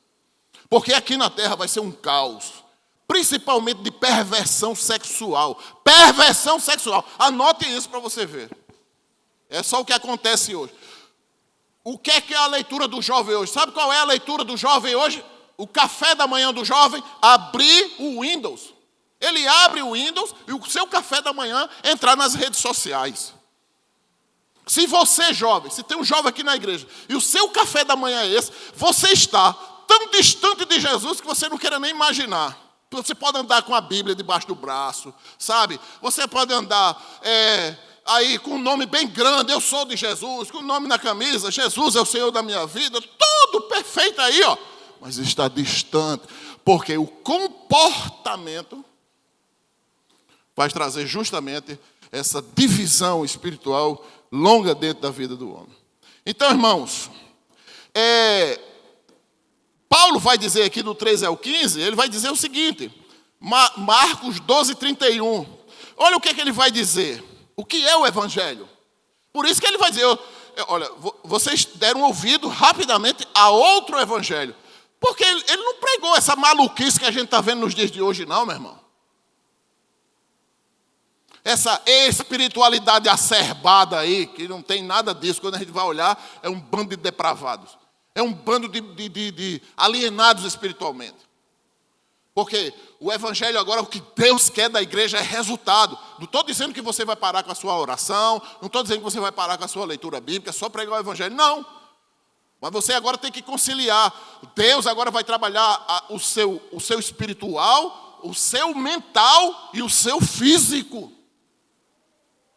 Porque aqui na terra vai ser um caos. Principalmente de perversão sexual. Perversão sexual. Anote isso para você ver. É só o que acontece hoje. O que é a leitura do jovem hoje? Sabe qual é a leitura do jovem hoje? O café da manhã do jovem, abrir o Windows. Ele abre o Windows e o seu café da manhã entrar nas redes sociais. Se você, jovem, se tem um jovem aqui na igreja, e o seu café da manhã é esse, você está tão distante de Jesus que você não quer nem imaginar. Você pode andar com a Bíblia debaixo do braço, sabe? Você pode andar aí com um nome bem grande, eu sou de Jesus, com o nome na camisa, Jesus é o Senhor da minha vida, tudo perfeito aí, ó. Mas está distante, porque o comportamento vai trazer justamente essa divisão espiritual longa dentro da vida do homem. Então, irmãos, Paulo vai dizer aqui do 13 ao 15, ele vai dizer o seguinte, Marcos 12, 31. Olha o que ele vai dizer. O que é o evangelho? Por isso que ele vai dizer, olha, vocês deram ouvido rapidamente a outro evangelho. Porque ele não pregou essa maluquice que a gente está vendo nos dias de hoje, não, meu irmão. Essa espiritualidade acerbada aí, que não tem nada disso, quando a gente vai olhar, é um bando de depravados. É um bando de alienados espiritualmente. Porque o evangelho agora, o que Deus quer da igreja é resultado. Não estou dizendo que você vai parar com a sua oração, não estou dizendo que você vai parar com a sua leitura bíblica, só pregar o evangelho, não. Mas você agora tem que conciliar. Deus agora vai trabalhar o seu espiritual, o seu mental e o seu físico.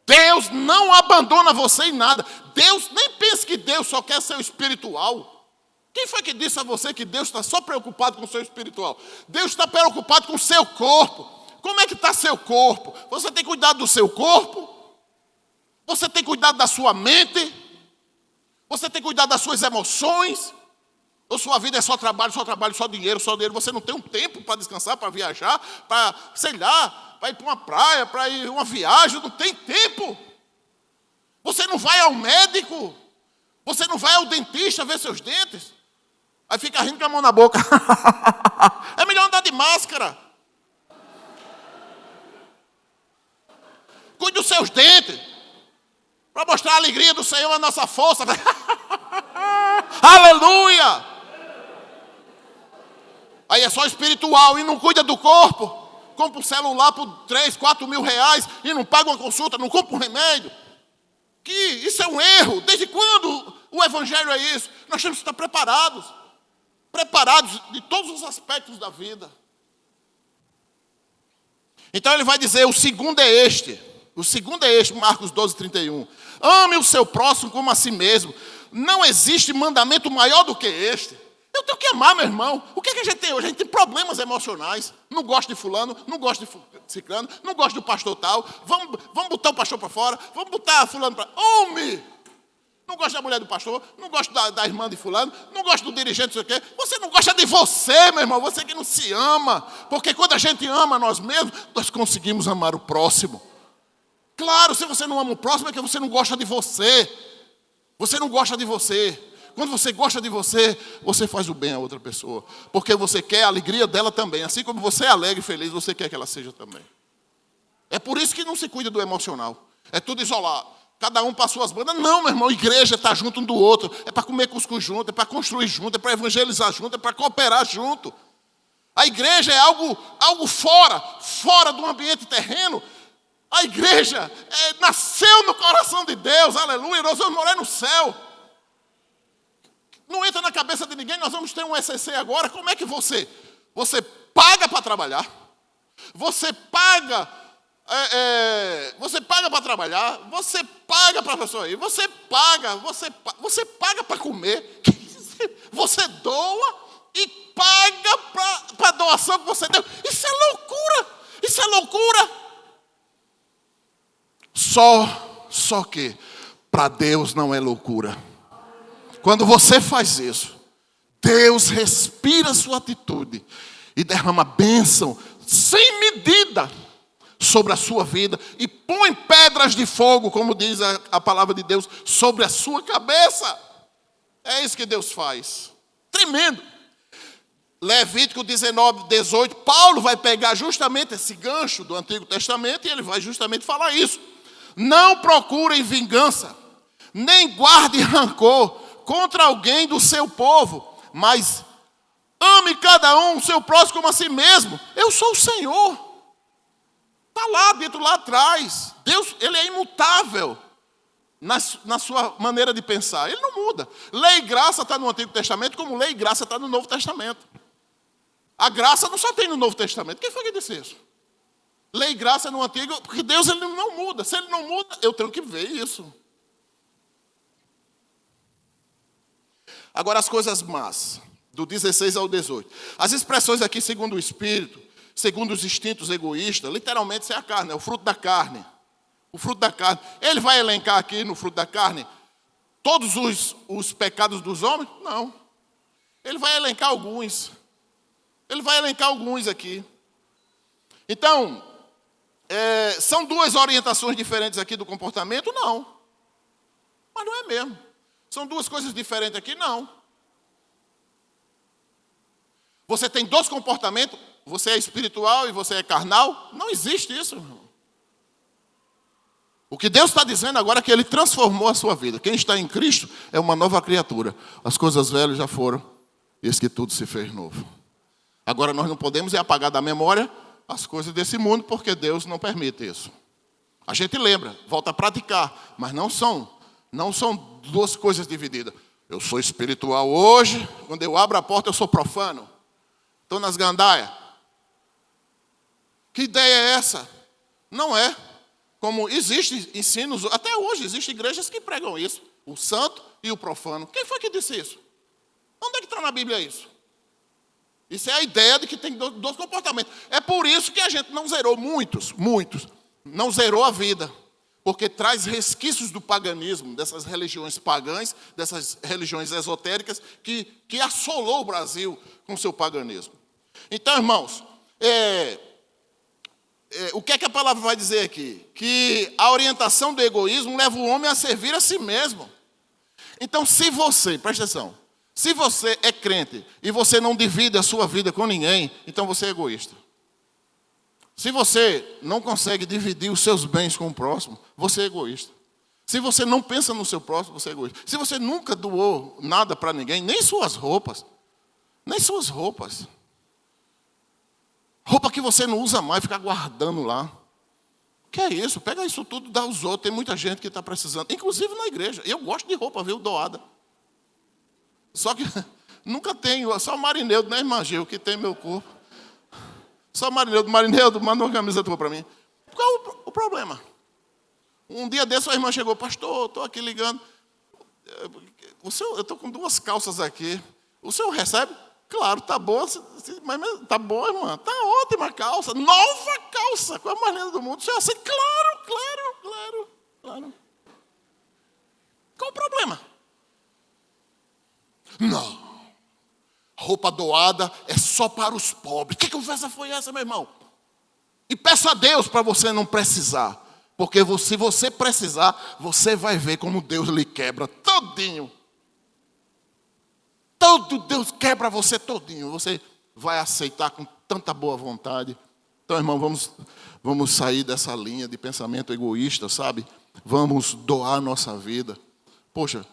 Deus não abandona você em nada. Deus, nem pense que Deus só quer seu espiritual. Quem foi que disse a você que Deus está só preocupado com o seu espiritual? Deus está preocupado com o seu corpo. Como é que está seu corpo? Você tem cuidado do seu corpo? Você tem cuidado da sua mente? Você tem cuidado das suas emoções? Ou sua vida é só trabalho, só dinheiro, só dinheiro? Você não tem um tempo para descansar, para viajar, para, sei lá, para ir para uma praia, para ir uma viagem, não tem tempo. Você não vai ao médico, você não vai ao dentista ver seus dentes. Aí fica rindo com a mão na boca. É melhor andar de máscara. Cuide dos seus dentes, para mostrar a alegria do Senhor, a nossa força. Aleluia! Aí é só espiritual e não cuida do corpo. Compra um celular por 3, 4 mil reais e não paga uma consulta, não compra um remédio. Que isso é um erro. Desde quando o evangelho é isso? Nós temos que estar preparados. Preparados de todos os aspectos da vida. Então ele vai dizer, o segundo é este. O segundo é este, Marcos 12, 31. Ame o seu próximo como a si mesmo. Não existe mandamento maior do que este. Eu tenho que amar, meu irmão. O que é que a gente tem hoje? A gente tem problemas emocionais. Não gosto de fulano, não gosto de ciclano, não gosto do pastor tal. Vamos botar o pastor para fora, vamos botar fulano para... Homem! Não gosto da mulher do pastor, não gosto da irmã de fulano, não gosto do dirigente, não sei o quê. Você não gosta de você, meu irmão, você que não se ama. Porque quando a gente ama nós mesmos, nós conseguimos amar o próximo. Claro, se você não ama o próximo, é que você não gosta de você. Você não gosta de você. Quando você gosta de você, você faz o bem a outra pessoa. Porque você quer a alegria dela também. Assim como você é alegre e feliz, você quer que ela seja também. É por isso que não se cuida do emocional. É tudo isolado. Cada um para suas bandas. Não, meu irmão, igreja está junto um do outro. É para comer cuscuz junto, é para construir junto, é para evangelizar junto, é para cooperar junto. A igreja é algo fora do ambiente terreno. A igreja nasceu no coração de Deus, aleluia, nós vamos morar no céu. Não entra na cabeça de ninguém, nós vamos ter um ECC agora. Como é que você paga para trabalhar? Você paga para trabalhar, você paga para a pessoa ir, você paga para comer, você doa e paga para a doação que você deu. Isso é loucura. Só que para Deus não é loucura. Quando você faz isso, Deus respira a sua atitude e derrama bênção sem medida sobre a sua vida e põe pé pedras de fogo, como diz a palavra de Deus, sobre a sua cabeça. É isso que Deus faz. Tremendo. Levítico 19, 18, Paulo vai pegar justamente esse gancho do Antigo Testamento e ele vai justamente falar isso. Não procurem vingança, nem guardem rancor contra alguém do seu povo, mas ame cada um o seu próximo como a si mesmo. Eu sou o Senhor. Está lá dentro, lá atrás. Deus, ele é imutável na sua maneira de pensar. Ele não muda. Lei e graça está no Antigo Testamento, como lei e graça está no Novo Testamento. A graça não só tem no Novo Testamento. Quem foi que disse isso? Lei e graça no Antigo, porque Deus ele não muda. Se ele não muda, eu tenho que ver isso. Agora as coisas más, do 16 ao 18. As expressões aqui, segundo o Espírito, segundo os instintos egoístas, literalmente isso é a carne, é o fruto da carne. O fruto da carne. Ele vai elencar aqui no fruto da carne todos os pecados dos homens? Não. Ele vai elencar alguns. Ele vai elencar alguns aqui. Então, são duas orientações diferentes aqui do comportamento? Não. Mas não é mesmo. São duas coisas diferentes aqui? Não. Você tem dois comportamentos, você é espiritual e você é carnal? Não existe isso, irmão. O que Deus está dizendo agora é que Ele transformou a sua vida. Quem está em Cristo é uma nova criatura. As coisas velhas já foram, e eis que tudo se fez novo. Agora nós não podemos apagar da memória as coisas desse mundo, porque Deus não permite isso. A gente lembra, volta a praticar, mas não são duas coisas divididas. Eu sou espiritual hoje, quando eu abro a porta eu sou profano. Estou nas gandaias. Que ideia é essa? Não é. Como existem ensinos, até hoje existem igrejas que pregam isso. O santo e o profano. Quem foi que disse isso? Onde é que está na Bíblia isso? Isso é a ideia de que tem dois comportamentos. É por isso que a gente não zerou, muitos, não zerou a vida. Porque traz resquícios do paganismo, dessas religiões pagãs, dessas religiões esotéricas, que assolou o Brasil com seu paganismo. Então, irmãos, o que é que a palavra vai dizer aqui? Que a orientação do egoísmo leva o homem a servir a si mesmo. Então, se você, presta atenção, se você é crente e você não divide a sua vida com ninguém, então você é egoísta. Se você não consegue dividir os seus bens com o próximo, você é egoísta. Se você não pensa no seu próximo, você é egoísta. Se você nunca doou nada para ninguém, nem suas roupas. Roupa que você não usa mais, fica guardando lá. Que é isso? Pega isso tudo e dá aos outros. Tem muita gente que está precisando, inclusive na igreja. Eu gosto de roupa, viu, doada. Só que nunca tenho, só o Marineudo, né, irmã Gil, que tem meu corpo. Só o Marineudo, manda uma camisa tua para mim. Qual o problema? Um dia desse a irmã chegou, pastor, estou aqui ligando. Eu estou com duas calças aqui. O senhor recebe? Claro, está boa, mas está boa, irmã. Está ótima a calça, nova calça, com a mais linda do mundo. O senhor aceita? Claro. Qual o problema? Não. Roupa doada é só para os pobres. Que conversa foi essa, meu irmão? E peça a Deus para você não precisar. Porque se você precisar, você vai ver como Deus lhe quebra todinho. Todo Deus quebra você todinho. Você vai aceitar com tanta boa vontade. Então, irmão, vamos sair dessa linha de pensamento egoísta, sabe? Vamos doar a nossa vida. Poxa,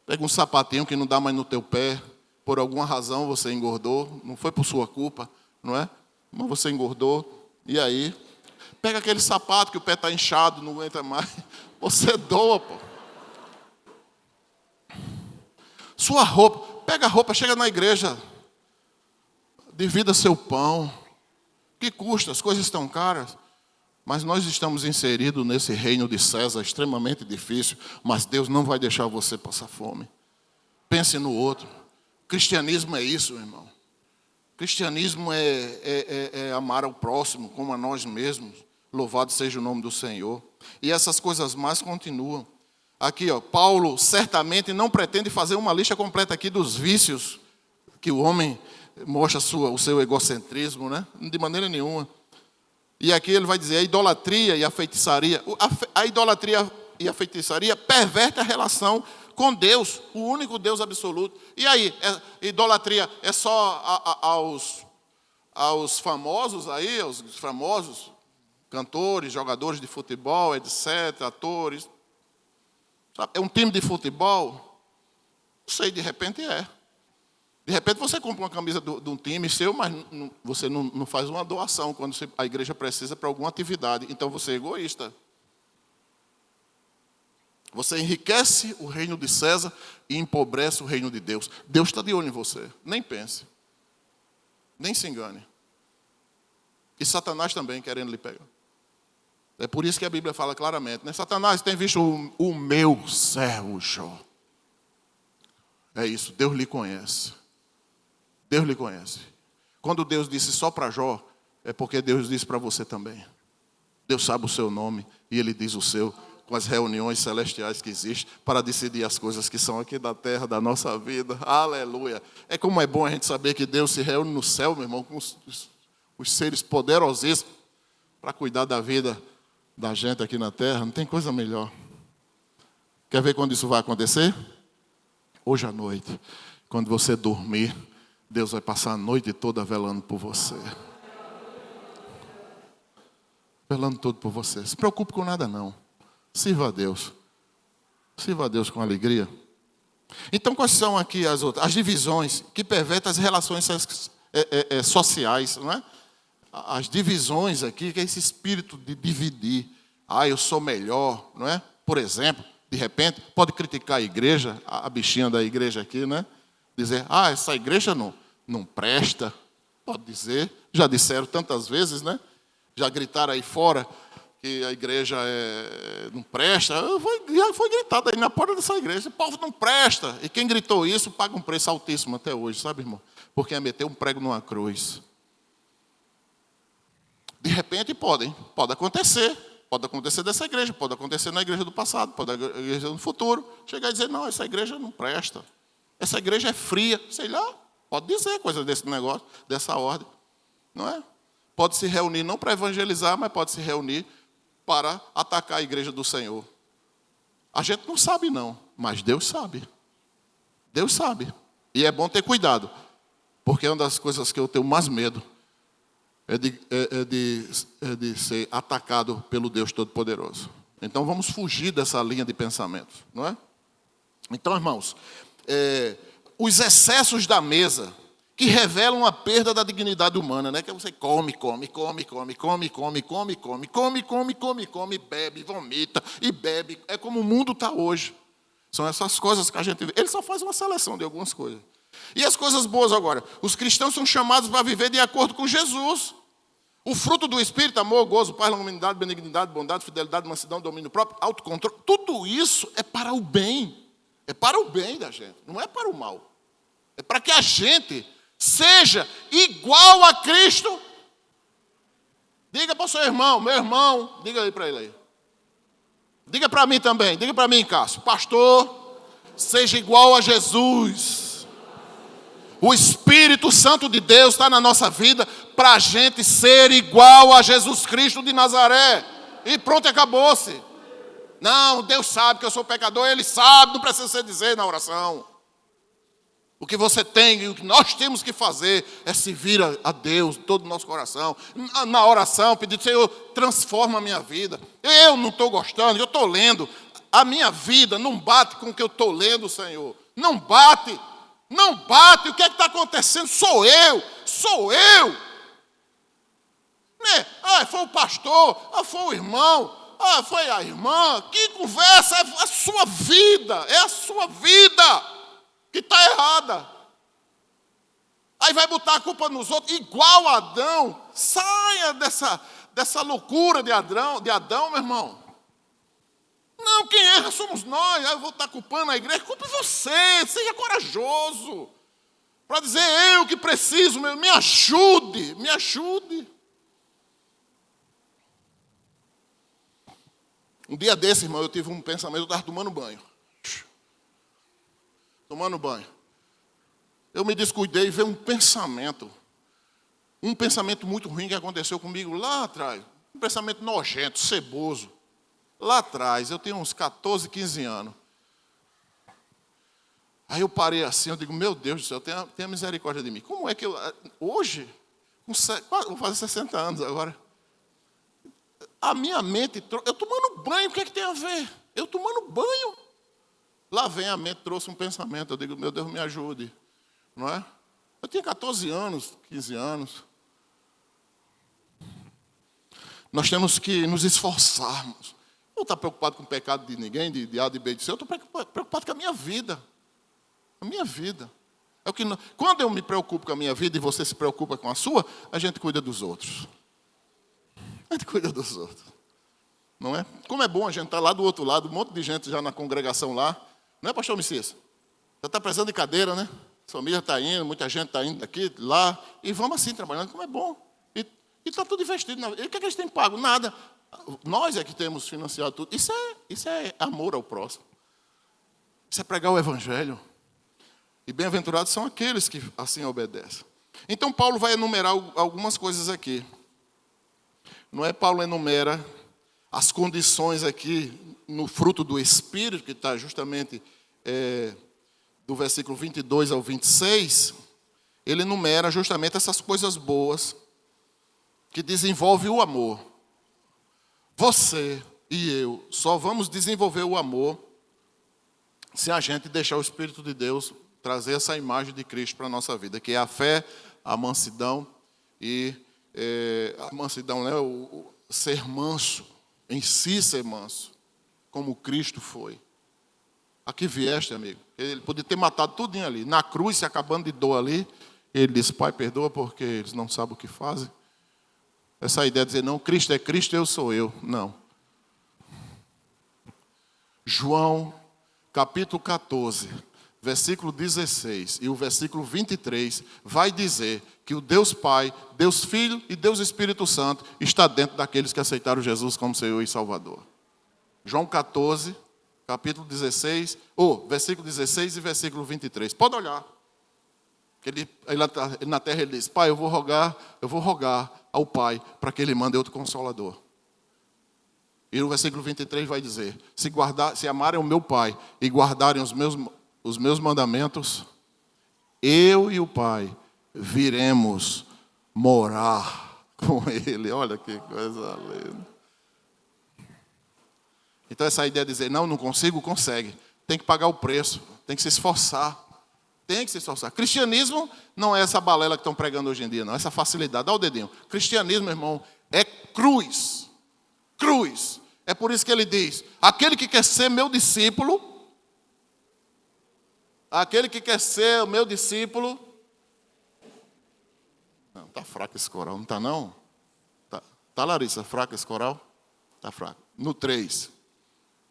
pega um sapatinho que não dá mais no teu pé. Por alguma razão você engordou. Não foi por sua culpa, não é? Mas você engordou. E aí? Pega aquele sapato que o pé está inchado, não aguenta mais. Você doa, pô. Sua roupa. Pega a roupa, chega na igreja. Divida seu pão. Que custa? As coisas estão caras. Mas nós estamos inseridos nesse reino de César extremamente difícil. Mas Deus não vai deixar você passar fome. Pense no outro. Cristianismo é isso, meu irmão. Cristianismo é amar ao próximo como a nós mesmos. Louvado seja o nome do Senhor. E essas coisas mais continuam. Aqui, ó, Paulo certamente não pretende fazer uma lista completa aqui dos vícios que o homem mostra o seu egocentrismo, né? De maneira nenhuma. E aqui ele vai dizer, a idolatria e a feitiçaria. A idolatria e a feitiçaria perverte a relação com Deus, o único Deus absoluto. E aí, idolatria é só aos famosos aí, aos famosos cantores, jogadores de futebol, etc., atores. Sabe? É um time de futebol? Não sei, de repente é. De repente você compra uma camisa de um time seu, mas você não faz uma doação quando a igreja precisa para alguma atividade. Então você é egoísta. Você enriquece o reino de César e empobrece o reino de Deus. Deus está de olho em você. Nem pense. Nem se engane. E Satanás também querendo lhe pegar. É por isso que a Bíblia fala claramente, né? Satanás tem visto o meu servo Jó. É isso, Deus lhe conhece. Deus lhe conhece. Quando Deus disse só para Jó, é porque Deus disse para você também. Deus sabe o seu nome e Ele diz o seu, com as reuniões celestiais que existem, para decidir as coisas que são aqui da terra, da nossa vida. Aleluia. É como é bom a gente saber que Deus se reúne no céu, meu irmão, com os seres poderosíssimos, para cuidar da vida da gente aqui na terra. Não tem coisa melhor. Quer ver quando isso vai acontecer? Hoje à noite, quando você dormir, Deus vai passar a noite toda velando por você. Velando tudo por você. Se preocupe com nada não. Sirva a Deus. Sirva a Deus com alegria. Então, quais são aqui as divisões que pervertem as relações sociais, não é? As divisões aqui, que é esse espírito de dividir. Eu sou melhor, não é? Por exemplo, de repente, pode criticar a igreja, a bichinha da igreja aqui, né? Dizer, essa igreja não presta. Pode dizer, já disseram tantas vezes, né? Já gritaram aí fora que a igreja não presta. Já foi gritado aí na porta dessa igreja, o povo não presta. E quem gritou isso paga um preço altíssimo até hoje, sabe, irmão? Porque é meter um prego numa cruz. De repente pode acontecer. Pode acontecer dessa igreja, pode acontecer na igreja do passado, pode acontecer na igreja do futuro. Chegar e dizer, não, essa igreja não presta. Essa igreja é fria, sei lá. Pode dizer coisa desse negócio, dessa ordem. Não é? Pode se reunir, não para evangelizar, mas pode se reunir para atacar a igreja do Senhor. A gente não sabe não, mas Deus sabe. Deus sabe. E é bom ter cuidado. Porque uma das coisas que eu tenho mais medo é de ser atacado pelo Deus Todo-Poderoso. Então vamos fugir dessa linha de pensamento, não é? Então, irmãos, os excessos da mesa que revelam a perda da dignidade humana, né? Que você come, bebe, vomita e bebe. É como o mundo está hoje. São essas coisas que a gente vê. Ele só faz uma seleção de algumas coisas. E as coisas boas agora? Os cristãos são chamados para viver de acordo com Jesus. O fruto do Espírito, amor, gozo, paz, longanimidade, benignidade, bondade, fidelidade, mansidão, domínio próprio, autocontrole. Tudo isso é para o bem. É para o bem da gente, não é para o mal. É para que a gente seja igual a Cristo. Diga para o seu irmão, meu irmão, diga aí para ele aí. Diga para mim também, diga para mim, Cássio. Pastor, seja igual a Jesus. O Espírito Santo de Deus está na nossa vida para a gente ser igual a Jesus Cristo de Nazaré. E pronto, acabou-se. Não, Deus sabe que eu sou pecador, Ele sabe, não precisa você dizer na oração. O que você tem e o que nós temos que fazer é servir a Deus de todo o nosso coração. Na oração, pedir, Senhor, transforma a minha vida. Eu não estou gostando, eu estou lendo. A minha vida não bate com o que eu estou lendo, Senhor. Não bate. Não bate. O que é que está acontecendo? Sou eu. Né? Foi o pastor, foi o irmão, foi a irmã. Que conversa, é a sua vida. É a sua vida que está errada. Aí vai botar a culpa nos outros, igual a Adão. Saia dessa loucura de Adão, meu irmão. Não, quem erra somos nós. Aí eu vou estar culpando a igreja. Culpe você, seja corajoso. Para dizer, eu que preciso, me ajude. Um dia desse, irmão, eu tive um pensamento, eu estava tomando banho. Eu me descuidei e veio um pensamento. Um pensamento muito ruim que aconteceu comigo lá atrás. Um pensamento nojento, ceboso. Lá atrás, eu tenho uns 14, 15 anos. Aí eu parei assim, eu digo, meu Deus do céu, tenha misericórdia de mim. Como é que eu, hoje, vou fazer 60 anos agora, a minha mente, eu tomando banho, o que é que tem a ver? Eu tomando banho. Lá vem a mente, trouxe um pensamento, eu digo, meu Deus, me ajude. Não é? Eu tinha 14 anos, 15 anos. Nós temos que nos esforçarmos. Eu não estou preocupado com o pecado de ninguém, de A, de B, de C. Eu estou preocupado com a minha vida. A minha vida. É o que quando eu me preocupo com a minha vida e você se preocupa com a sua, a gente cuida dos outros. A gente cuida dos outros. Não é? Como é bom a gente estar lá do outro lado, um monte de gente já na congregação lá. Não é, pastor Messias? Você está precisando de cadeira, né? A família está indo, muita gente está indo daqui, lá. E vamos assim, trabalhando, como é bom. E está tudo investido. E o que é que eles têm pago? Nada. Nós é que temos financiado tudo. Isso é amor ao próximo. Isso é pregar o evangelho. E bem-aventurados são aqueles que assim obedecem. Então, Paulo vai enumerar algumas coisas aqui. Não é? Paulo enumera as condições aqui no fruto do Espírito, que está justamente do versículo 22 ao 26. Ele enumera justamente essas coisas boas que desenvolvem o amor. Você e eu só vamos desenvolver o amor se a gente deixar o Espírito de Deus trazer essa imagem de Cristo para a nossa vida, que é a fé, a mansidão e a mansidão, né? O ser manso, em si ser manso, como Cristo foi. Aqui vieste, amigo. Ele podia ter matado tudinho ali. Na cruz, se acabando de dor ali, ele disse, Pai, perdoa porque eles não sabem o que fazem. Essa ideia de dizer, não, Cristo é Cristo, eu sou eu. Não. João, capítulo 14, versículo 16 e o versículo 23, vai dizer que o Deus Pai, Deus Filho e Deus Espírito Santo está dentro daqueles que aceitaram Jesus como Senhor e Salvador. João 14, capítulo 16, versículo 16 e versículo 23. Pode olhar. Ele na terra ele diz, Pai, eu vou rogar ao Pai para que Ele mande outro Consolador. E no versículo 23 vai dizer, se amarem o meu Pai e guardarem os meus mandamentos, eu e o Pai viremos morar com Ele. Olha que coisa linda. Então essa ideia de dizer, não consigo, consegue. Tem que pagar o preço, tem que se esforçar. Tem que se esforçar. Cristianismo não é essa balela que estão pregando hoje em dia, não. Essa facilidade. Dá o dedinho. Cristianismo, irmão, é cruz. Cruz. É por isso que ele diz, aquele que quer ser meu discípulo, não, está fraco esse coral, não está não? Tá, Larissa, fraco esse coral? Está fraco. No 3.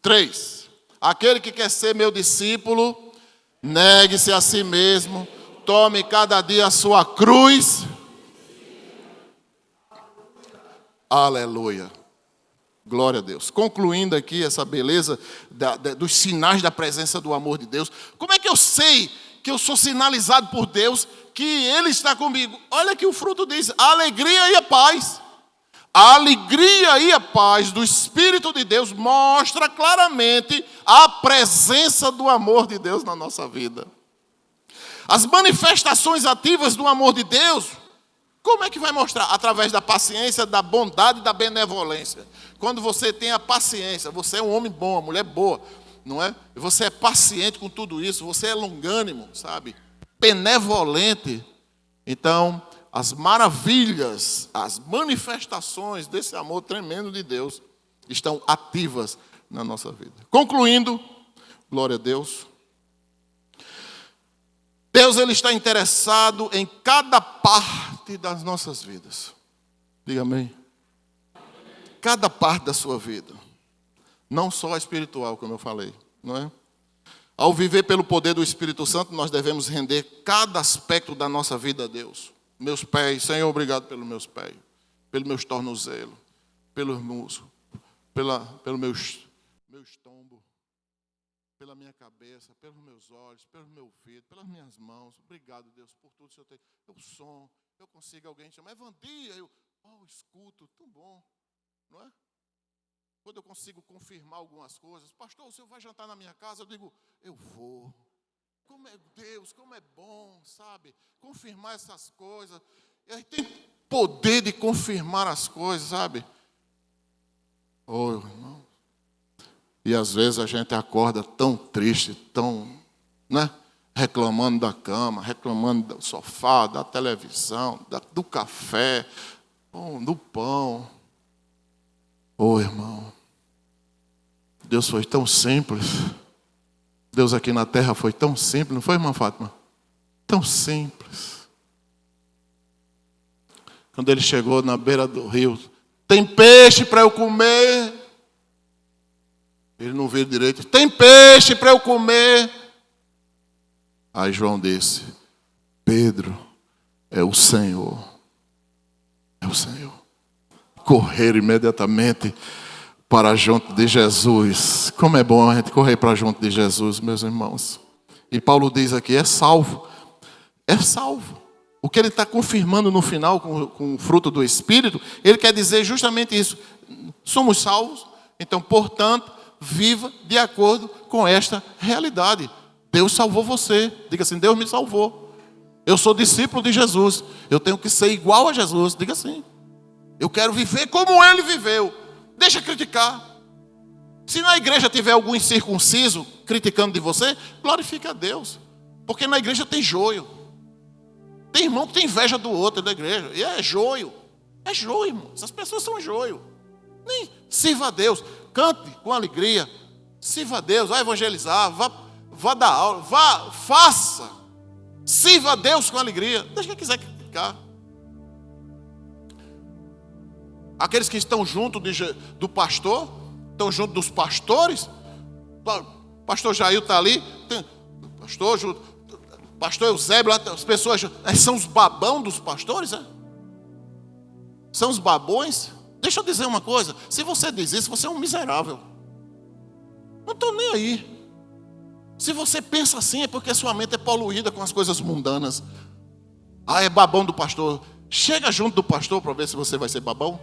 3. Aquele que quer ser meu discípulo, negue-se a si mesmo, tome cada dia a sua cruz. Aleluia. Glória a Deus. Concluindo aqui essa beleza dos sinais da presença do amor de Deus. Como é que eu sei que eu sou sinalizado por Deus, que Ele está comigo? Olha que o fruto diz, a alegria e a paz. A alegria e a paz do Espírito de Deus mostra claramente a presença do amor de Deus na nossa vida. As manifestações ativas do amor de Deus, como é que vai mostrar? Através da paciência, da bondade e da benevolência. Quando você tem a paciência, você é um homem bom, uma mulher boa, não é? Você é paciente com tudo isso, você é longânimo, sabe? Benevolente. Então, as maravilhas, as manifestações desse amor tremendo de Deus estão ativas na nossa vida. Concluindo, glória a Deus. Deus, Ele está interessado em cada parte das nossas vidas. Diga amém. Cada parte da sua vida. Não só a espiritual, como eu falei, não é? Ao viver pelo poder do Espírito Santo, nós devemos render cada aspecto da nossa vida a Deus. Meus pés, Senhor, obrigado pelos meus pés, pelos meus tornozelos, pelos músculos, pelo meu estômago, pela minha cabeça, pelos meus olhos, pelo meu ouvido, pelas minhas mãos. Obrigado, Deus, por tudo que o Senhor tem. O som, eu consigo, alguém chama, Evandia, eu escuto, tão bom, não é? Quando eu consigo confirmar algumas coisas, pastor, o senhor vai jantar na minha casa? Eu digo, eu vou. Como é Deus, como é bom, sabe? Confirmar essas coisas. Ele tem poder de confirmar as coisas, sabe? Oh, irmão. E às vezes a gente acorda tão triste, tão, né? Reclamando da cama, reclamando do sofá, da televisão, do café, do pão. Oh, irmão. Deus foi tão simples. Deus aqui na terra foi tão simples, não foi, irmã Fátima? Tão simples. Quando ele chegou na beira do rio, tem peixe para eu comer? Ele não viu direito. Tem peixe para eu comer? Aí João disse, Pedro, é o Senhor. É o Senhor. Correram imediatamente para junto de Jesus. Como é bom a gente correr para junto de Jesus, meus irmãos. E Paulo diz aqui, é salvo. É salvo. O que ele está confirmando no final com o fruto do Espírito, ele quer dizer justamente isso. Somos salvos, então, portanto, viva de acordo com esta realidade. Deus salvou você. Diga assim, Deus me salvou. Eu sou discípulo de Jesus. Eu tenho que ser igual a Jesus. Diga assim. Eu quero viver como ele viveu. Deixa criticar. Se na igreja tiver algum incircunciso criticando de você, glorifique a Deus. Porque na igreja tem joio. Tem irmão que tem inveja do outro da igreja. E é joio. É joio, irmão. Essas pessoas são joio. Nem sirva a Deus. Cante com alegria. Sirva a Deus. Vai evangelizar. Vá dar aula. Faça. Sirva a Deus com alegria. Deixa quem quiser criticar. Aqueles que estão junto do pastor, estão junto dos pastores. Pastor Jair está ali. Pastor Eusébio, as pessoas são os babão dos pastores, é? São os babões. Deixa eu dizer uma coisa. Se você diz isso, você é um miserável. Não estou nem aí. Se você pensa assim, é porque sua mente é poluída com as coisas mundanas. É babão do pastor. Chega junto do pastor para ver se você vai ser babão.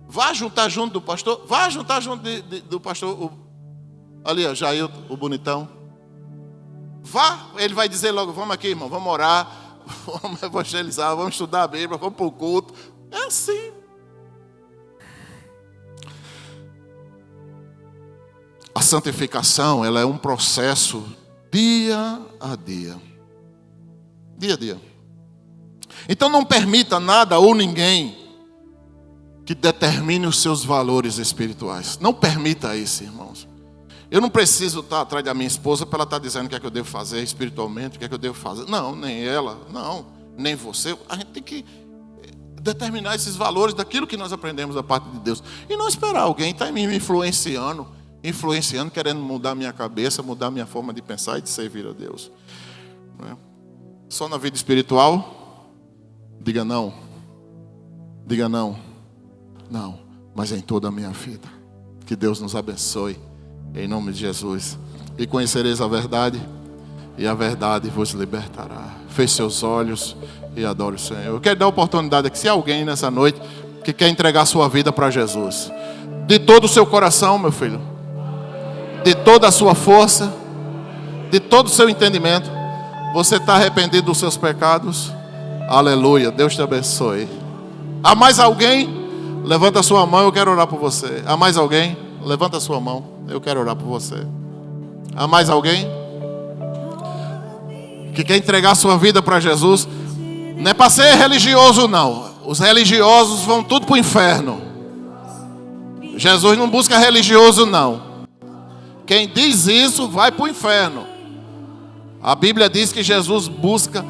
Vá juntar junto do pastor. Vá juntar junto do pastor. Ali, ó, Jair, o bonitão. Vá, ele vai dizer logo, vamos aqui, irmão, vamos orar, vamos evangelizar, vamos estudar a Bíblia, vamos para o culto. É assim. A santificação, ela é um processo dia a dia. Dia a dia. Então não permita nada ou ninguém que determine os seus valores espirituais. Não permita isso, irmãos. Eu não preciso estar atrás da minha esposa para ela estar dizendo o que é que eu devo fazer espiritualmente, o que é que eu devo fazer. Não, nem ela, não, nem você. A gente tem que determinar esses valores daquilo que nós aprendemos da parte de Deus. E não esperar alguém estar me influenciando, querendo mudar a minha cabeça, mudar a minha forma de pensar e de servir a Deus. Não é? Só na vida espiritual, diga não. Diga não. Não, mas em toda a minha vida. Que Deus nos abençoe. Em nome de Jesus. E conhecereis a verdade, e a verdade vos libertará. Feche seus olhos e adore o Senhor. Eu quero dar a oportunidade aqui, se há alguém nessa noite que quer entregar sua vida para Jesus, de todo o seu coração, meu filho, de toda a sua força, de todo o seu entendimento, você está arrependido dos seus pecados? Aleluia, Deus te abençoe. Há mais alguém? Levanta a sua mão, eu quero orar por você. Há mais alguém? Levanta a sua mão. Eu quero orar por você. Há mais alguém que quer entregar sua vida para Jesus? Não é para ser religioso, não. Os religiosos vão tudo para o inferno. Jesus não busca religioso, não. Quem diz isso vai para o inferno. A Bíblia diz que Jesus busca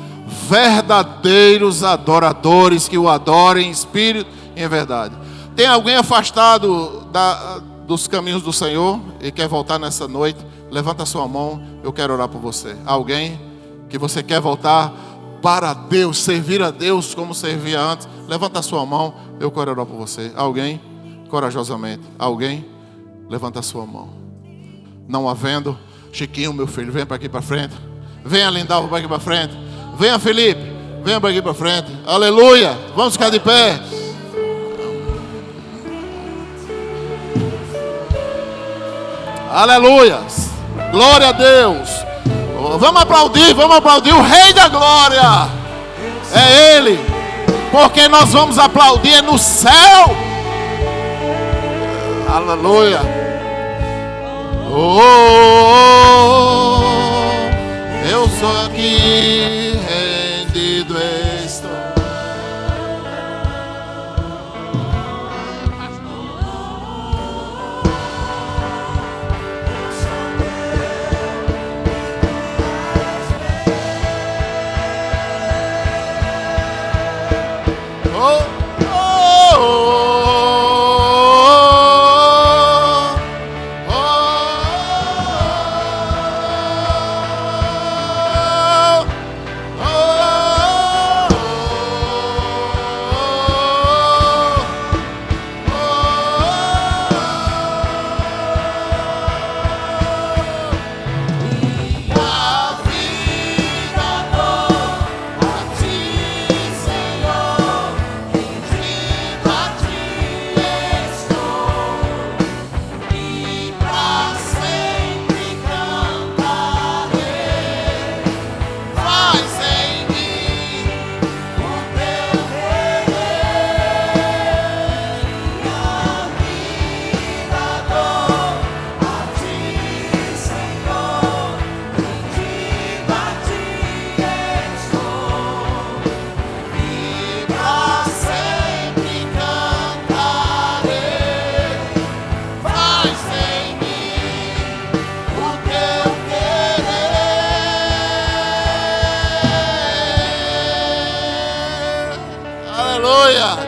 verdadeiros adoradores que o adorem em espírito e em verdade. Tem alguém afastado dos caminhos do Senhor e quer voltar nessa noite? Levanta a sua mão, eu quero orar por você. Alguém que você quer voltar para Deus, servir a Deus como servia antes? Levanta a sua mão, eu quero orar por você. Alguém? Corajosamente. Alguém? Levanta a sua mão. Não havendo, Chiquinho, meu filho, vem para aqui para frente. Venha, Lindalva, para aqui para frente. Venha, Felipe. Venha para aqui para frente. Aleluia. Vamos ficar de pé. Aleluia. Glória a Deus. Vamos aplaudir o Rei da Glória. É Ele. Porque nós vamos aplaudir no céu. Aleluia. Eu sou aqui, rendido estou.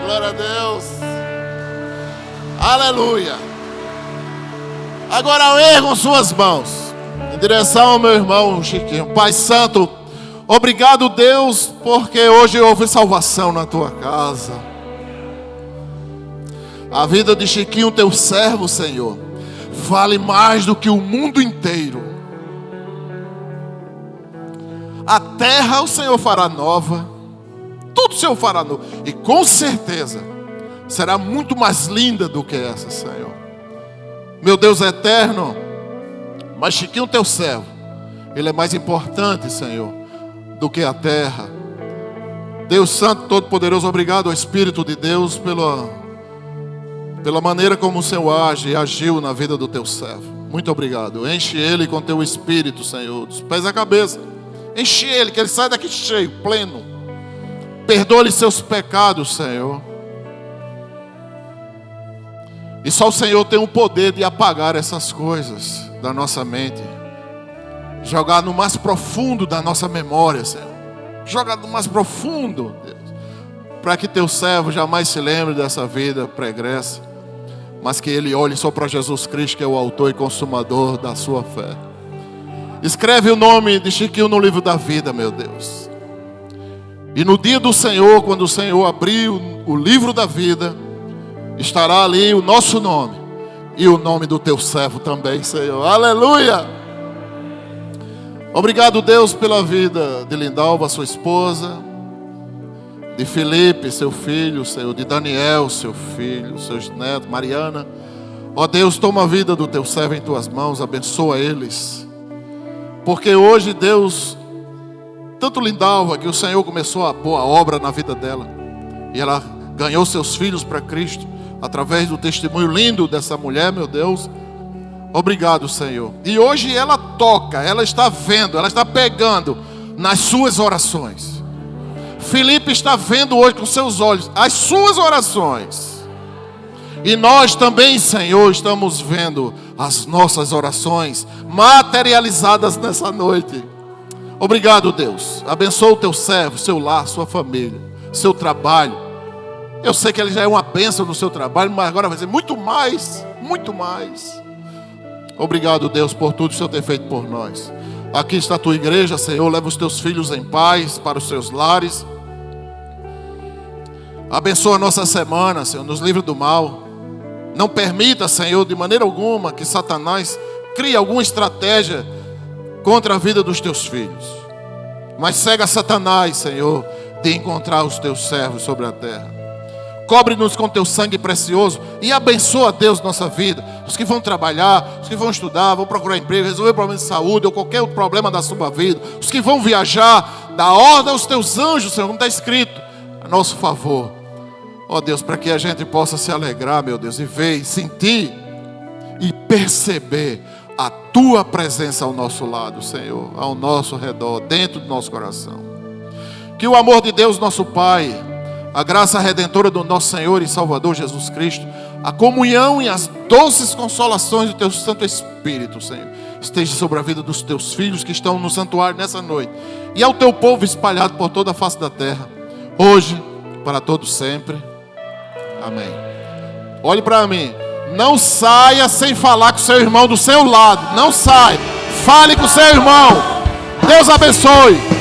Glória a Deus. Aleluia. Agora ergam suas mãos em direção ao meu irmão Chiquinho. Pai Santo, obrigado, Deus, porque hoje houve salvação na tua casa. A vida de Chiquinho, teu servo, Senhor, vale mais do que o mundo inteiro. A terra o Senhor fará nova, tudo o Senhor fará novo, e com certeza será muito mais linda do que essa, Senhor. Meu Deus eterno, mas Chiquinho, teu servo, ele é mais importante, Senhor, do que a terra. Deus Santo, Todo-Poderoso, obrigado ao Espírito de Deus pela maneira como o Senhor age e agiu na vida do teu servo. Muito obrigado. Enche ele com teu Espírito, Senhor, dos pés à cabeça. Enche ele, que ele saia daqui cheio, pleno. Perdoa-lhe seus pecados, Senhor. E só o Senhor tem o poder de apagar essas coisas da nossa mente. Jogar no mais profundo da nossa memória, Senhor. Joga no mais profundo, Deus. Para que teu servo jamais se lembre dessa vida pregressa. Mas que ele olhe só para Jesus Cristo, que é o autor e consumador da sua fé. Escreve o nome de Chiquinho no livro da vida, meu Deus. E no dia do Senhor, quando o Senhor abrir o livro da vida, estará ali o nosso nome e o nome do teu servo também, Senhor. Aleluia! Obrigado, Deus, pela vida de Lindalva, sua esposa, de Felipe, seu filho, Senhor, de Daniel, seu filho, seus netos, Mariana. Ó Deus, toma a vida do teu servo em tuas mãos, abençoa eles. Porque hoje, Deus, tanto Lindalva, que o Senhor começou a pôr a obra na vida dela, e ela ganhou seus filhos para Cristo, através do testemunho lindo dessa mulher, meu Deus. Obrigado, Senhor. E hoje ela toca, ela está vendo, ela está pegando nas suas orações. Felipe está vendo hoje com seus olhos as suas orações. E nós também, Senhor, estamos vendo as nossas orações materializadas nessa noite. Obrigado, Deus. Abençoa o teu servo, seu lar, sua família, seu trabalho. Eu sei que ele já é uma bênção no seu trabalho, mas agora vai ser muito mais, muito mais. Obrigado, Deus, por tudo que o Senhor tem feito por nós. Aqui está a tua igreja, Senhor. Leva os teus filhos em paz para os seus lares. Abençoa a nossa semana, Senhor, nos livra do mal. Não permita, Senhor, de maneira alguma que Satanás crie alguma estratégia contra a vida dos teus filhos. Mas cega Satanás, Senhor, de encontrar os teus servos sobre a terra. Cobre-nos com teu sangue precioso e abençoa, Deus, nossa vida. Os que vão trabalhar, os que vão estudar, vão procurar emprego, resolver problemas de saúde ou qualquer outro problema da sua vida. Os que vão viajar, dá ordem aos teus anjos, Senhor, como está escrito, a nosso favor. Ó Deus, para que a gente possa se alegrar, meu Deus, e ver, e sentir e perceber a tua presença ao nosso lado, Senhor, ao nosso redor, dentro do nosso coração. Que o amor de Deus, nosso Pai, a graça redentora do nosso Senhor e Salvador Jesus Cristo, a comunhão e as doces consolações do teu Santo Espírito, Senhor, esteja sobre a vida dos teus filhos que estão no santuário nessa noite, e ao teu povo espalhado por toda a face da terra, hoje, para todos sempre. Amém. Olhe para mim. Não saia sem falar com o seu irmão do seu lado. Não saia. Fale com o seu irmão. Deus abençoe.